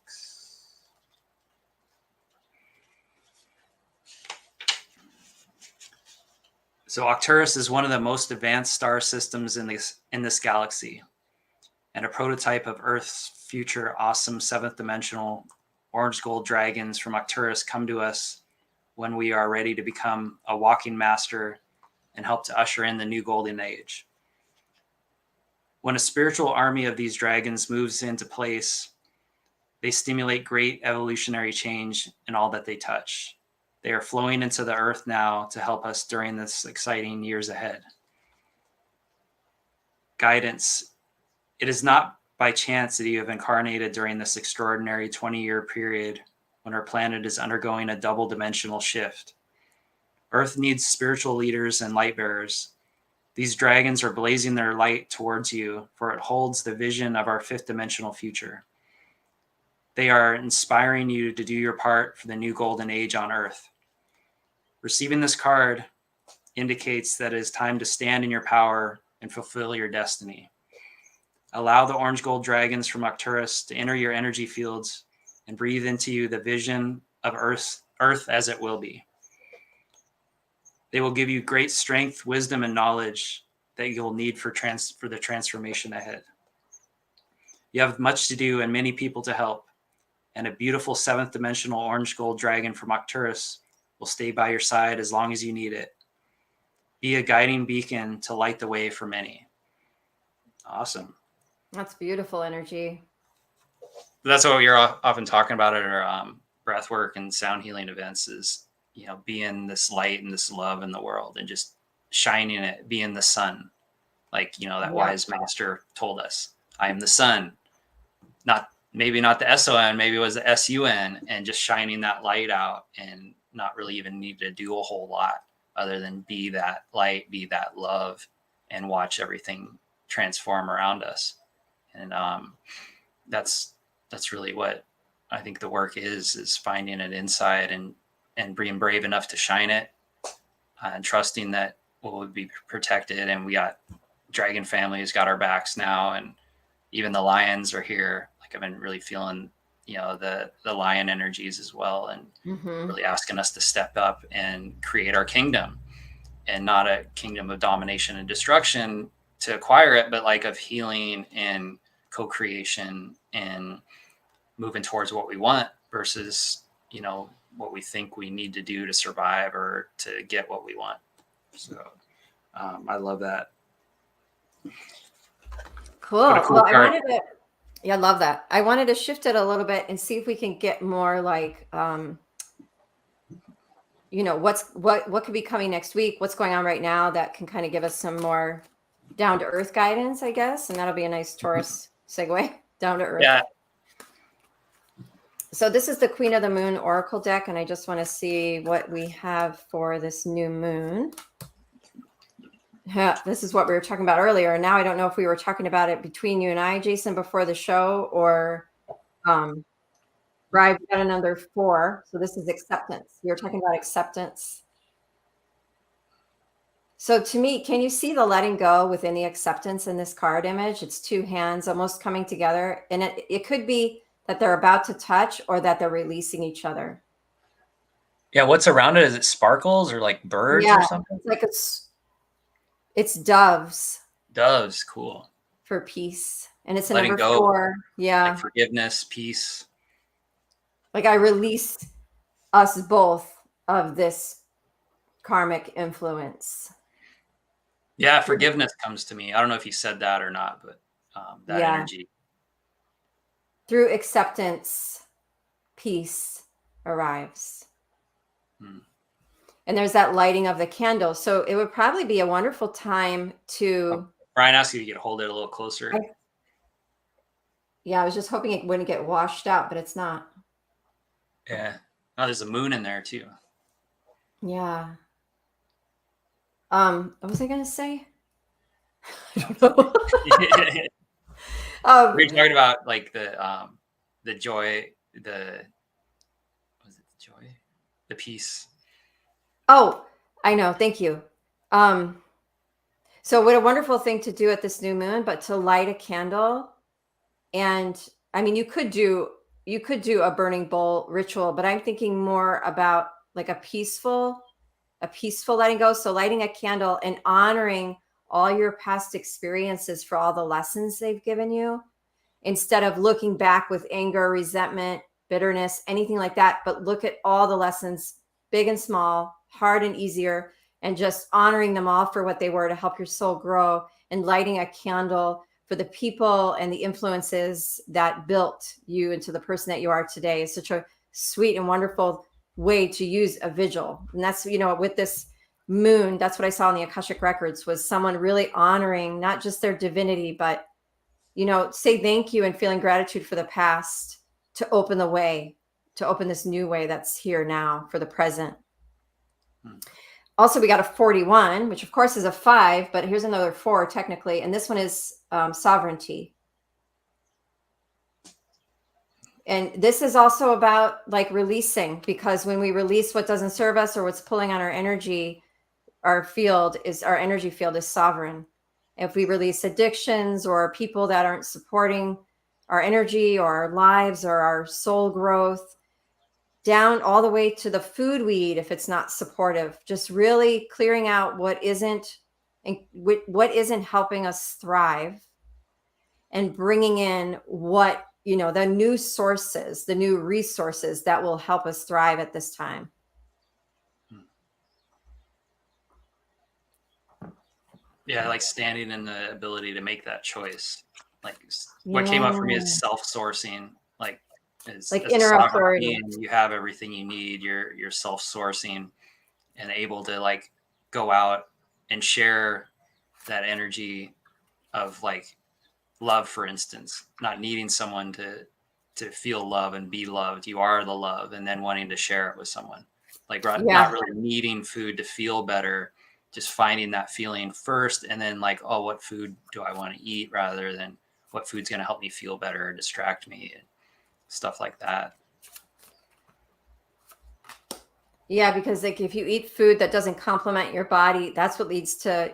So Arcturus is one of the most advanced star systems in this galaxy, and a prototype of Earth's future awesome 7th dimensional orange gold dragons from Arcturus come to us when we are ready to become a walking master and help to usher in the new golden age. When a spiritual army of these dragons moves into place, they stimulate great evolutionary change in all that they touch. They are flowing into the earth now to help us during this exciting years ahead. Guidance. It is not by chance that you have incarnated during this extraordinary 20-year period when our planet is undergoing a double-dimensional shift. Earth needs spiritual leaders and light bearers. These dragons are blazing their light towards you, for it holds the vision of our 5th dimensional future. They are inspiring you to do your part for the new golden age on Earth. Receiving this card indicates that it is time to stand in your power and fulfill your destiny. Allow the orange gold dragons from Arcturus to enter your energy fields and breathe into you the vision of Earth as it will be. They will give you great strength, wisdom, and knowledge that you'll need for the transformation ahead. You have much to do and many people to help, and a beautiful 7th dimensional orange gold dragon from Arcturus will stay by your side as long as you need it. Be a guiding beacon to light the way for many. Awesome. That's beautiful energy. That's what you're often talking about at our breath work and sound healing events is, being this light and this love in the world and just shining it, being the sun. Like, that wise master told us, I am the sun. Maybe not the S-O-N, maybe it was the S-U-N, and just shining that light out and not really even need to do a whole lot other than be that light, be that love, and watch everything transform around us. And that's really what I think the work is finding it inside and being brave enough to shine it and trusting that we'll be protected. And we got dragon family has got our backs now. And even the lions are here. Like I've been really feeling, the lion energies as well. And really asking us to step up and create our kingdom, and not a kingdom of domination and destruction to acquire it, but like of healing and co-creation and moving towards what we want versus, what we think we need to do to survive or to get what we want. So I love that. Cool. Well, I love that. I wanted to shift it a little bit and see if we can get more like, what could be coming next week? What's going on right now that can kind of give us some more down to earth guidance, I guess. And that'll be a nice Taurus segue, down to earth. Yeah. So this is the Queen of the Moon Oracle deck, and I just want to see what we have for this new moon. Yeah, this is what we were talking about earlier. And now I don't know if we were talking about it between you and I, Jason, before the show, or Right, we got another 4. So this is acceptance. We were talking about acceptance. So to me, can you see the letting go within the acceptance in this card image? It's 2 hands almost coming together. And it could be that they're about to touch or that they're releasing each other. Yeah. What's around it? Is it sparkles or like birds or something? It's like it's doves. Doves. Cool. For peace. And it's a Letting number go, 4. Yeah. Like forgiveness, peace. Like I released us both of this karmic influence. Yeah, forgiveness comes to me. I don't know if he said that or not, but that energy. Through acceptance, peace arrives. And there's that lighting of the candle. So it would probably be a wonderful time to... Brian asked you to hold it a little closer. I was just hoping it wouldn't get washed out, but it's not. Yeah. Oh, there's a moon in there too. Yeah. What was I going to say? I don't know. We were talking about like the joy, the joy, the peace. Oh, I know. Thank you. So what a wonderful thing to do at this new moon, but to light a candle. And I mean, you could do a burning bowl ritual, but I'm thinking more about like a peaceful letting go. So lighting a candle and honoring all your past experiences for all the lessons they've given you, instead of looking back with anger, resentment, bitterness, anything like that. But look at all the lessons, big and small, hard and easier, and just honoring them all for what they were to help your soul grow, and lighting a candle for the people and the influences that built you into the person that you are today is such a sweet and wonderful way to use a vigil. And that's, with this moon, that's what I saw in the Akashic records, was someone really honoring not just their divinity, but, say thank you and feeling gratitude for the past to open the way, to open this new way that's here now for the present. Also, we got a 41, which of course is a 5, but here's another 4 technically. And this one is sovereignty. And this is also about like releasing, because when we release what doesn't serve us or what's pulling on our energy, our energy field is sovereign. If we release addictions or people that aren't supporting our energy or our lives or our soul growth, down all the way to the food we eat, if it's not supportive, just really clearing out what isn't helping us thrive, and bringing in what, the new sources, the new resources that will help us thrive at this time. Yeah, like standing in the ability to make that choice. Like what came up for me is self-sourcing, like inner authority. You have everything you need. You're self-sourcing and able to like go out and share that energy of like love, for instance, not needing someone to feel love and be loved. You are the love, and then wanting to share it with someone. Like not really needing food to feel better, just finding that feeling first, and then like, oh, what food do I want to eat, rather than what food's going to help me feel better or distract me, and stuff like that. Yeah, because like if you eat food that doesn't complement your body, that's what leads to,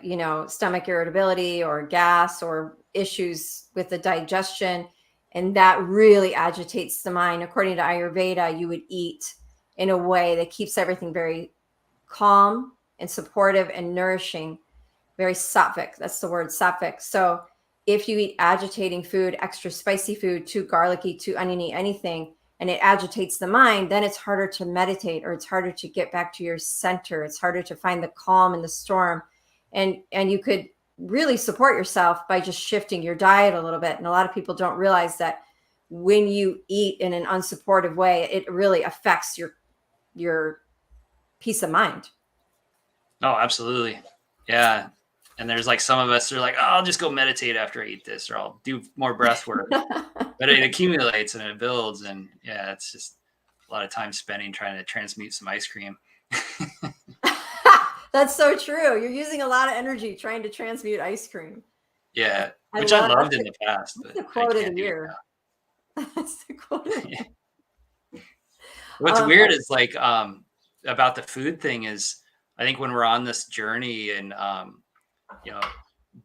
stomach irritability or gas or issues with the digestion. And that really agitates the mind. According to Ayurveda, you would eat in a way that keeps everything very calm and supportive and nourishing, very sattvic. That's the word, sattvic. So if you eat agitating food, extra spicy food, too garlicky, too oniony, anything, and it agitates the mind, then it's harder to meditate, or it's harder to get back to your center. It's harder to find the calm in the storm. And you could really support yourself by just shifting your diet a little bit. And a lot of people don't realize that when you eat in an unsupportive way, it really affects your peace of mind. Oh, absolutely. Yeah. And there's like some of us are like, oh, I'll just go meditate after I eat this, or I'll do more breath work. But it accumulates and it builds, and yeah, it's just a lot of time spending trying to transmute some ice cream. That's so true. You're using a lot of energy trying to transmute ice cream. Yeah, which I loved in the past, but the I quote of can't the do it year. now. That's the quote of the year. What's weird is like about the food thing is I think when we're on this journey and you know,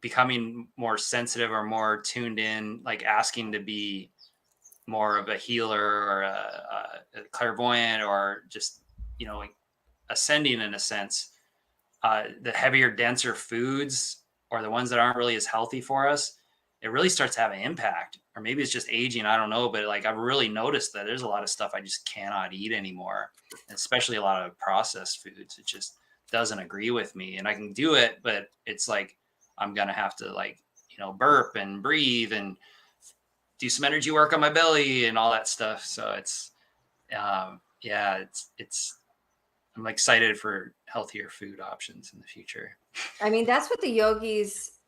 becoming more sensitive or more tuned in, like asking to be more of a healer or a clairvoyant, or just, you know, like ascending in a sense, the heavier, denser foods, or the ones that aren't really as healthy for us, it really starts to have an impact. Or maybe it's just aging, I don't know, but like I've really noticed that there's a lot of stuff I just cannot eat anymore, especially a lot of processed foods. It just doesn't agree with me, and I can do it, but it's like I'm gonna have to, like, you know, burp and breathe and do some energy work on my belly and all that stuff. So it's yeah, it's I'm excited for healthier food options in the future. I mean, that's what the yogis,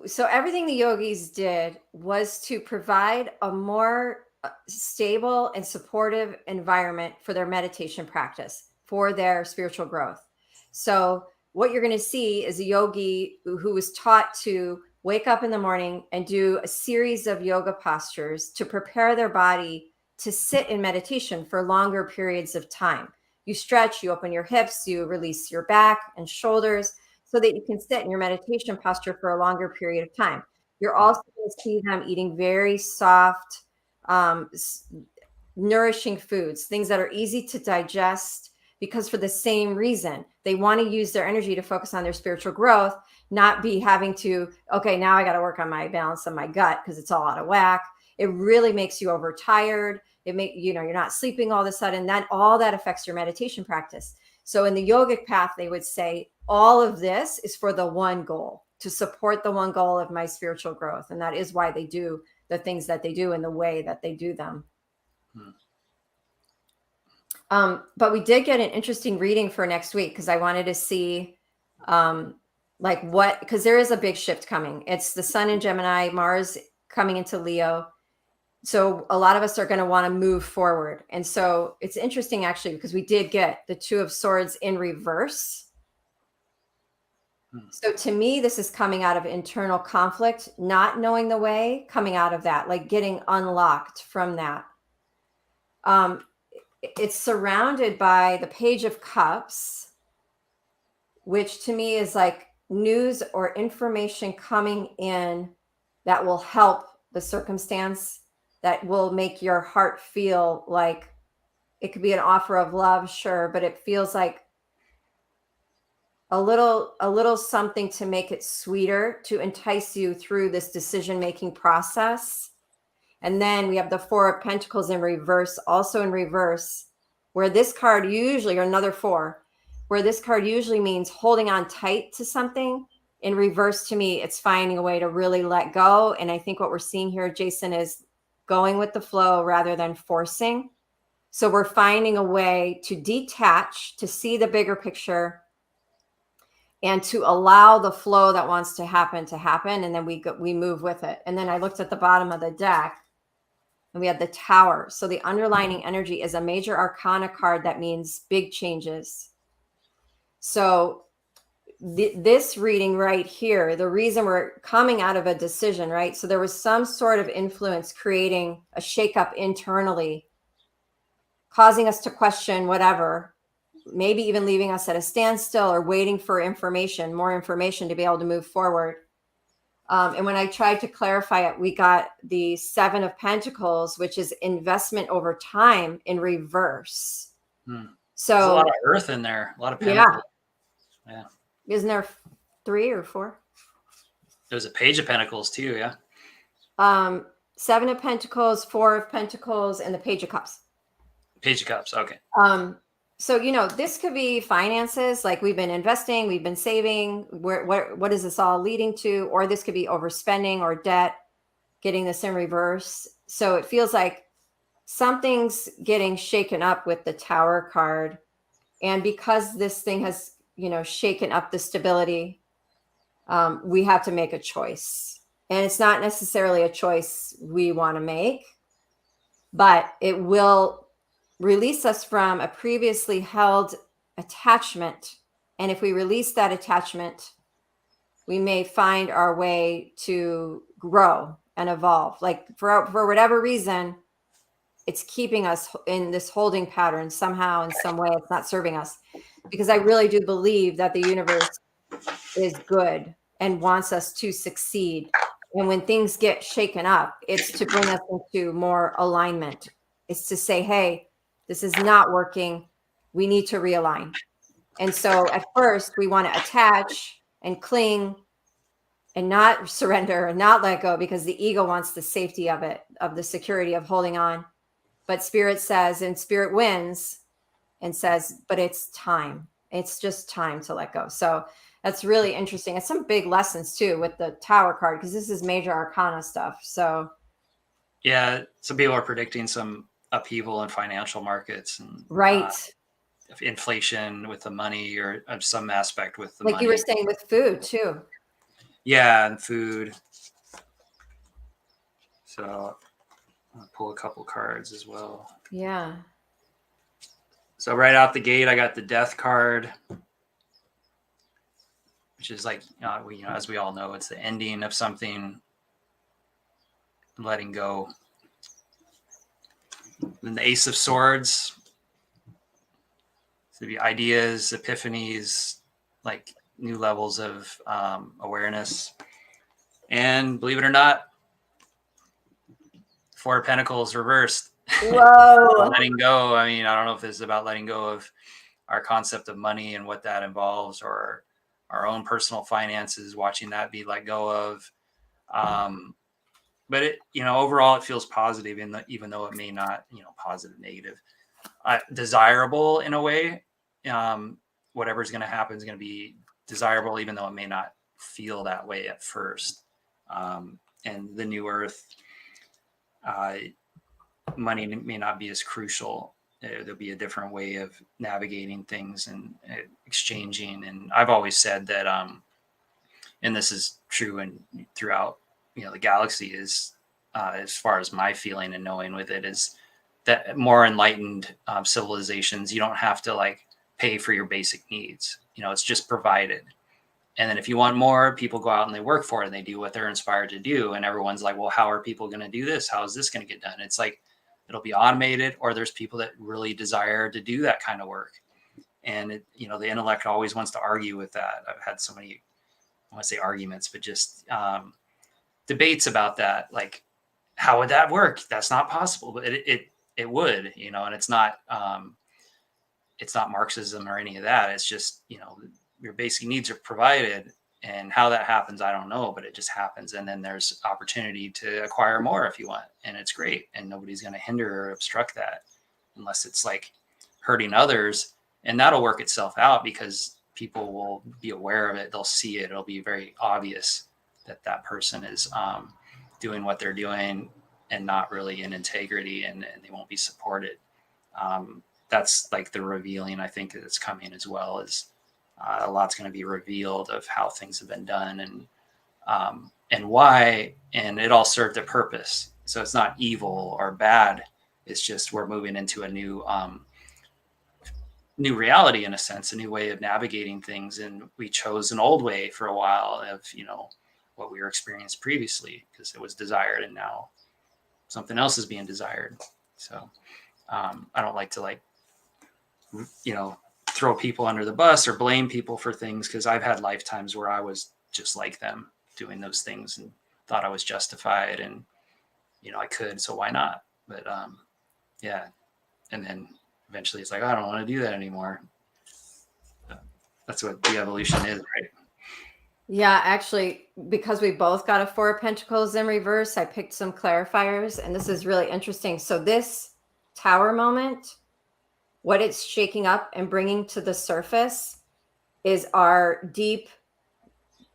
so everything the yogis did was to provide a more stable and supportive environment for their meditation practice, for their spiritual growth. So what you're going to see is a yogi who was taught to wake up in the morning and do a series of yoga postures to prepare their body to sit in meditation for longer periods of time. You stretch, you open your hips, you release your back and shoulders so that you can sit in your meditation posture for a longer period of time. You're also going to see them eating very soft, nourishing foods, things that are easy to digest, because for the same reason, they want to use their energy to focus on their spiritual growth, not be having to, okay, now I got to work on my balance of my gut because it's all out of whack. It really makes you overtired. It make, you know, you're not sleeping all of a sudden. That all that affects your meditation practice. So in the yogic path, they would say all of this is for the one goal, to support the one goal of my spiritual growth. And that is why they do the things that they do in the way that they do them. But we did get an interesting reading for next week because I wanted to see like what, because there is a big shift coming. It's the sun in Gemini, Mars coming into Leo. So a lot of us are going to want to move forward. And so it's interesting actually, because we did get the Two of Swords in reverse. So to me, this is coming out of internal conflict, not knowing the way, coming out of that, like getting unlocked from that. It's surrounded by the Page of Cups, which to me is like news or information coming in that will help the circumstance, that will make your heart feel like it could be an offer of love, sure, but it feels like a little something to make it sweeter, to entice you through this decision-making process. And then we have the Four of Pentacles in reverse, also in reverse, where this card usually, or another four, where this card usually means holding on tight to something. In reverse, to me, it's finding a way to really let go. And I think what we're seeing here, Jason, is going with the flow rather than forcing. So we're finding a way to detach, to see the bigger picture, and to allow the flow that wants to happen. And then we move with it. And then I looked at the bottom of the deck, and we had the Tower. So the underlining energy is a major arcana card that means big changes. So this reading right here, the reason we're coming out of a decision, right? So there was some sort of influence creating a shakeup internally, causing us to question whatever, maybe even leaving us at a standstill or waiting for information, more information to be able to move forward. And when I tried to clarify it, we got the Seven of Pentacles, which is investment over time in reverse. So there's a lot of earth in there, a lot of pentacles. Yeah. Isn't there 3 or 4? There's a Page of Pentacles too, yeah. 7 of Pentacles, 4 of Pentacles, and the Page of Cups. Page of Cups, okay. So, you know, this could be finances, like we've been investing, we've been saving. What is this all leading to? Or this could be overspending or debt, getting this in reverse. So it feels like something's getting shaken up with the Tower card. And because this thing has, you know, shaken up the stability, we have to make a choice. And it's not necessarily a choice we want to make, but it will release us from a previously held attachment. And if we release that attachment, we may find our way to grow and evolve. Like for whatever reason, it's keeping us in this holding pattern somehow, in some way. It's not serving us, because I really do believe that the universe is good and wants us to succeed. And when things get shaken up, it's to bring us into more alignment. It's to say, hey, this is not working. We need to realign. And so at first we want to attach and cling and not surrender and not let go, because the ego wants the safety of it, of the security of holding on. But spirit says, and spirit wins and says, but it's time. It's just time to let go. So that's really interesting. And some big lessons too with the Tower card, because this is major arcana stuff. So yeah, some people are predicting some upheaval in financial markets and right. Inflation with the money, or some aspect with the like money. You were saying with food too. Yeah, and food. So I'll pull a couple cards as well. Yeah. So right out the gate, I got the Death card, which is like, as we all know, it's the ending of something, letting go. Then the Ace of Swords. So the ideas, epiphanies, like new levels of awareness. And believe it or not, Four of Pentacles reversed. Whoa. Letting go. I mean, I don't know if this is about letting go of our concept of money and what that involves, or our own personal finances, watching that be let go of. But it, overall, it feels positive, even though it may not, positive, negative, desirable in a way. Whatever's going to happen is going to be desirable, even though it may not feel that way at first. And the new earth, money may not be as crucial. There'll be a different way of navigating things and exchanging. And I've always said that, and this is true and throughout, the galaxy, is as far as my feeling and knowing with it, is that more enlightened civilizations, you don't have to like pay for your basic needs. It's just provided. And then if you want more, people go out and they work for it and they do what they're inspired to do. And everyone's like, well, how are people going to do this? How is this going to get done? It's like, it'll be automated, or there's people that really desire to do that kind of work. And the intellect always wants to argue with that. I've had so many, I want to say arguments, but just debates about that. Like, how would that work? That's not possible, but it would, and it's not Marxism or any of that. It's just, your basic needs are provided, and how that happens, I don't know, but it just happens. And then there's opportunity to acquire more if you want. And it's great. And nobody's going to hinder or obstruct that unless it's like hurting others. And that'll work itself out, because people will be aware of it. They'll see it. It'll be very obvious that that person is doing what they're doing and not really in integrity, and they won't be supported. That's like the revealing, I think, that's coming as well. Is a lot's going to be revealed of how things have been done and why, and it all served a purpose. So it's not evil or bad. It's just we're moving into a new reality, in a sense, a new way of navigating things. And we chose an old way for a while of, what we were experienced previously, because it was desired, and now something else is being desired. So I don't like to throw people under the bus or blame people for things, because I've had lifetimes where I was just like them, doing those things, and thought I was justified, and I could, so why not? But yeah, and then eventually it's like, I don't want to do that anymore. That's what the evolution is, right? Yeah, actually, because we both got a Four of Pentacles in reverse, I picked some clarifiers, and this is really interesting. So this Tower moment, what it's shaking up and bringing to the surface is our deep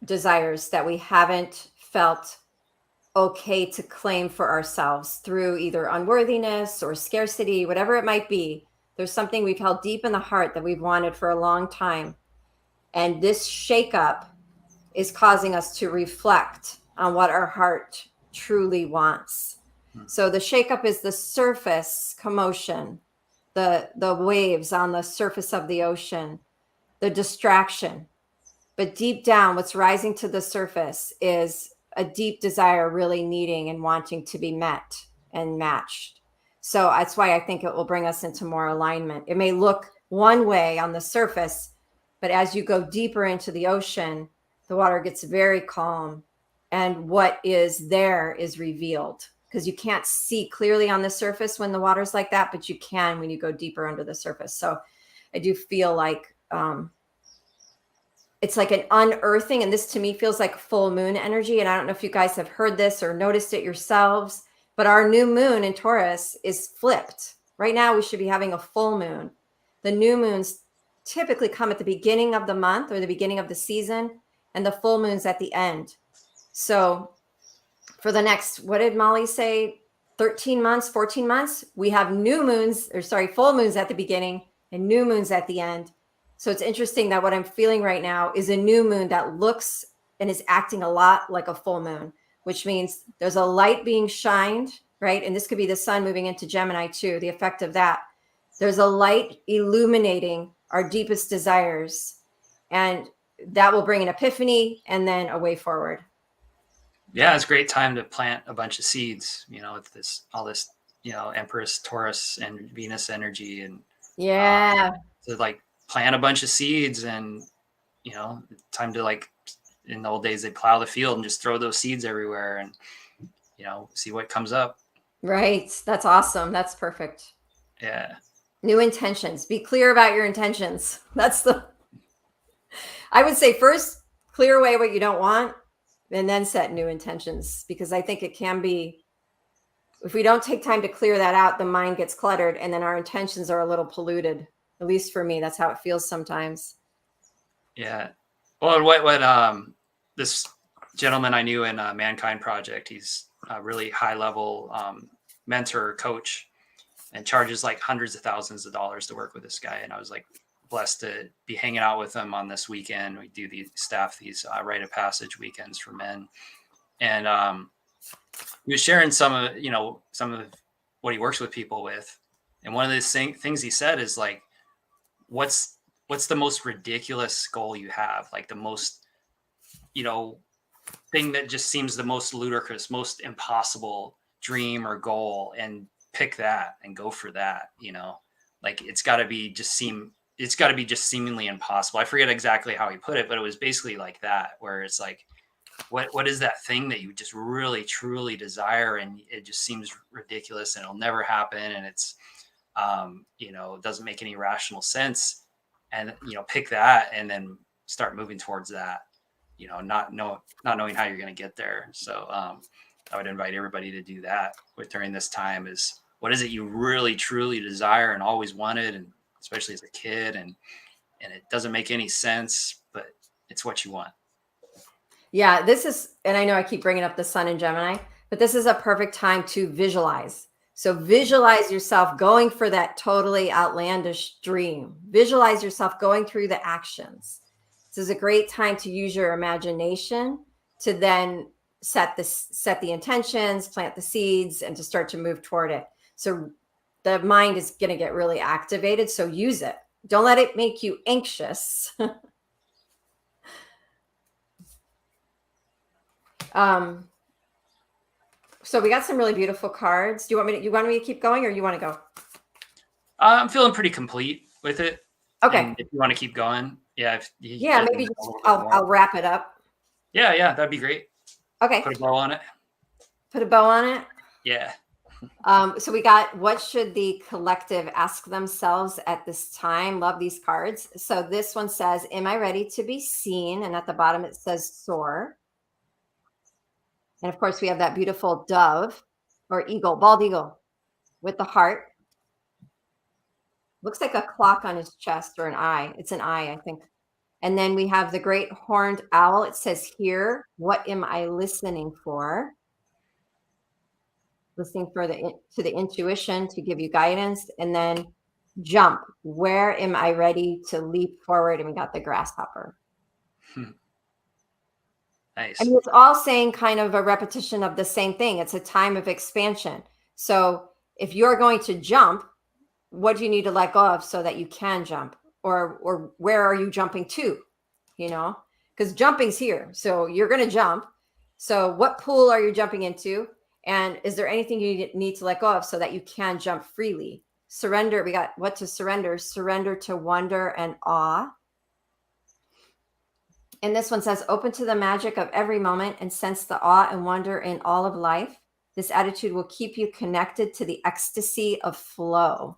desires that we haven't felt okay to claim for ourselves through either unworthiness or scarcity, whatever it might be. There's something we've held deep in the heart that we've wanted for a long time. And this shakeup is causing us to reflect on what our heart truly wants. So the shakeup is the surface commotion, the waves on the surface of the ocean, the distraction. But deep down, what's rising to the surface is a deep desire, really needing and wanting to be met and matched. So that's why I think it will bring us into more alignment. It may look one way on the surface, but as you go deeper into the ocean, the water gets very calm, and what is there is revealed, because you can't see clearly on the surface when the water's like that, but you can when you go deeper under the surface. So I do feel like it's like an unearthing, and this to me feels like full moon energy. And I don't know if you guys have heard this or noticed it yourselves, but our new moon in Taurus is flipped. Right now, we should be having a full moon. The new moons typically come at the beginning of the month or the beginning of the season, and the full moon's at the end. So for the next, what did Molly say? 13 months, 14 months, we have full moons at the beginning and new moons at the end. So it's interesting that what I'm feeling right now is a new moon that looks and is acting a lot like a full moon, which means there's a light being shined, right? And this could be the sun moving into Gemini too, the effect of that. There's a light illuminating our deepest desires, and that will bring an epiphany and then a way forward. Yeah, it's a great time to plant a bunch of seeds, with all this, Empress, Taurus, and Venus energy. And yeah, to like plant a bunch of seeds, and, time to, like, in the old days, they plow the field and just throw those seeds everywhere and, see what comes up. Right. That's awesome. That's perfect. Yeah. New intentions. Be clear about your intentions. I would say first clear away what you don't want, and then set new intentions, because I think it can be, if we don't take time to clear that out, the mind gets cluttered, and then our intentions are a little polluted. At least for me, that's how it feels sometimes. Yeah. Well, what this gentleman I knew in Mankind Project, he's a really high level mentor, coach, and charges like hundreds of thousands of dollars to work with this guy. And I was like blessed to be hanging out with him on this weekend. We do these rite of passage weekends for men. And he was sharing some of what he works with people with. And one of the things he said is like, what's the most ridiculous goal you have? Like the most, thing that just seems the most ludicrous, most impossible dream or goal, and pick that and go for that. Like it's got to be just seemingly impossible. I forget exactly how he put it, but it was basically like that, where it's like, what is that thing that you just really truly desire, and it just seems ridiculous and it'll never happen, and it's it doesn't make any rational sense, and pick that and then start moving towards that, not knowing how you're going to get there. So I would invite everybody to do that during this time. Is what is it you really truly desire and always wanted, and especially as a kid, and it doesn't make any sense, but it's what you want. Yeah, this is, and I know I keep bringing up the sun in Gemini, but this is a perfect time to visualize. So visualize yourself going for that totally outlandish dream. Visualize yourself going through the actions. This is a great time to use your imagination to then set the intentions, plant the seeds, and to start to move toward it. So the mind is going to get really activated. So use it. Don't let it make you anxious. So we got some really beautiful cards. Do you want me to keep going, or you want to go? I'm feeling pretty complete with it. Okay. And if you want to keep going, maybe I'll wrap it up. Yeah, that'd be great. Okay. Put a bow on it. Put a bow on it. Yeah. So we got, what should the collective ask themselves at this time? Love these cards. So this one says, am I ready to be seen? And at the bottom it says soar. And of course we have that beautiful dove or eagle, bald eagle with the heart. Looks like a clock on his chest, or an eye. It's an eye, I think. And then we have the great horned owl. It says here, what am I listening for? Listening for to the intuition to give you guidance. And then jump. Where am I ready to leap forward? And we got the grasshopper. Nice. I mean, it's all saying kind of a repetition of the same thing. It's a time of expansion. So if you're going to jump, what do you need to let go of so that you can jump? Or where are you jumping to? You know, because jumping's here. So you're going to jump. So what pool are you jumping into? And is there anything you need to let go of so that you can jump freely? Surrender. We got what to surrender. Surrender to wonder and awe. And this one says, open to the magic of every moment and sense the awe and wonder in all of life. This attitude will keep you connected to the ecstasy of flow.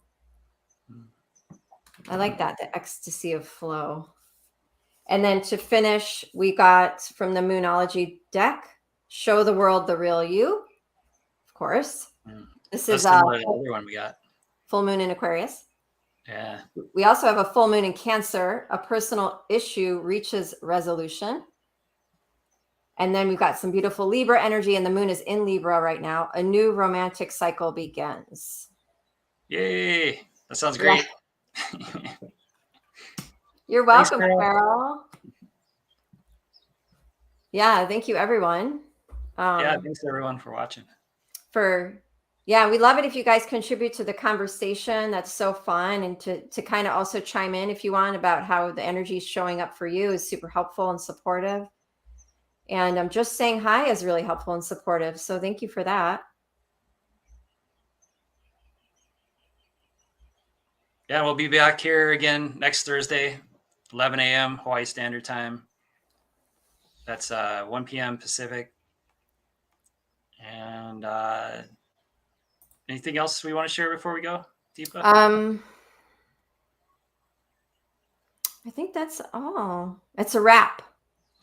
I like that, the ecstasy of flow. And then to finish, we got from the Moonology deck, show the world the real you, of course. This is the other one we got. Full moon in Aquarius. Yeah. We also have a full moon in Cancer. A personal issue reaches resolution. And then we've got some beautiful Libra energy, and the moon is in Libra right now. A new romantic cycle begins. Yay. That sounds great. Yeah. You're welcome, Carol. Yeah, thank you, everyone. Yeah, thanks everyone for watching. Yeah, we love it if you guys contribute to the conversation. That's so fun. And to kind of also chime in if you want about how the energy is showing up for you is super helpful and supportive. And just saying hi is really helpful and supportive. So thank you for that. Yeah, we'll be back here again next Thursday, 11 a.m. Hawaii Standard Time. That's 1 p.m. Pacific. And anything else we want to share before we go, Deepa? I think that's all. It's a wrap.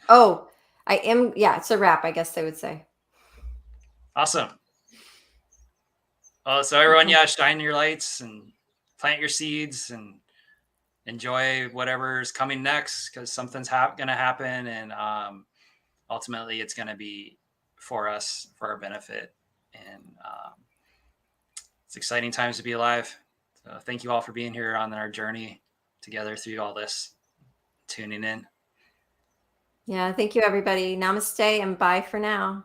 Oh, it's a wrap, I guess they would say. Awesome. Well, so everyone, shine your lights and plant your seeds and enjoy whatever's coming next, because something's going to happen. And ultimately, it's going to be for us, for our benefit. And it's exciting times to be alive. So thank you all for being here on our journey together through all this, tuning in. Yeah, thank you, everybody. Namaste and bye for now.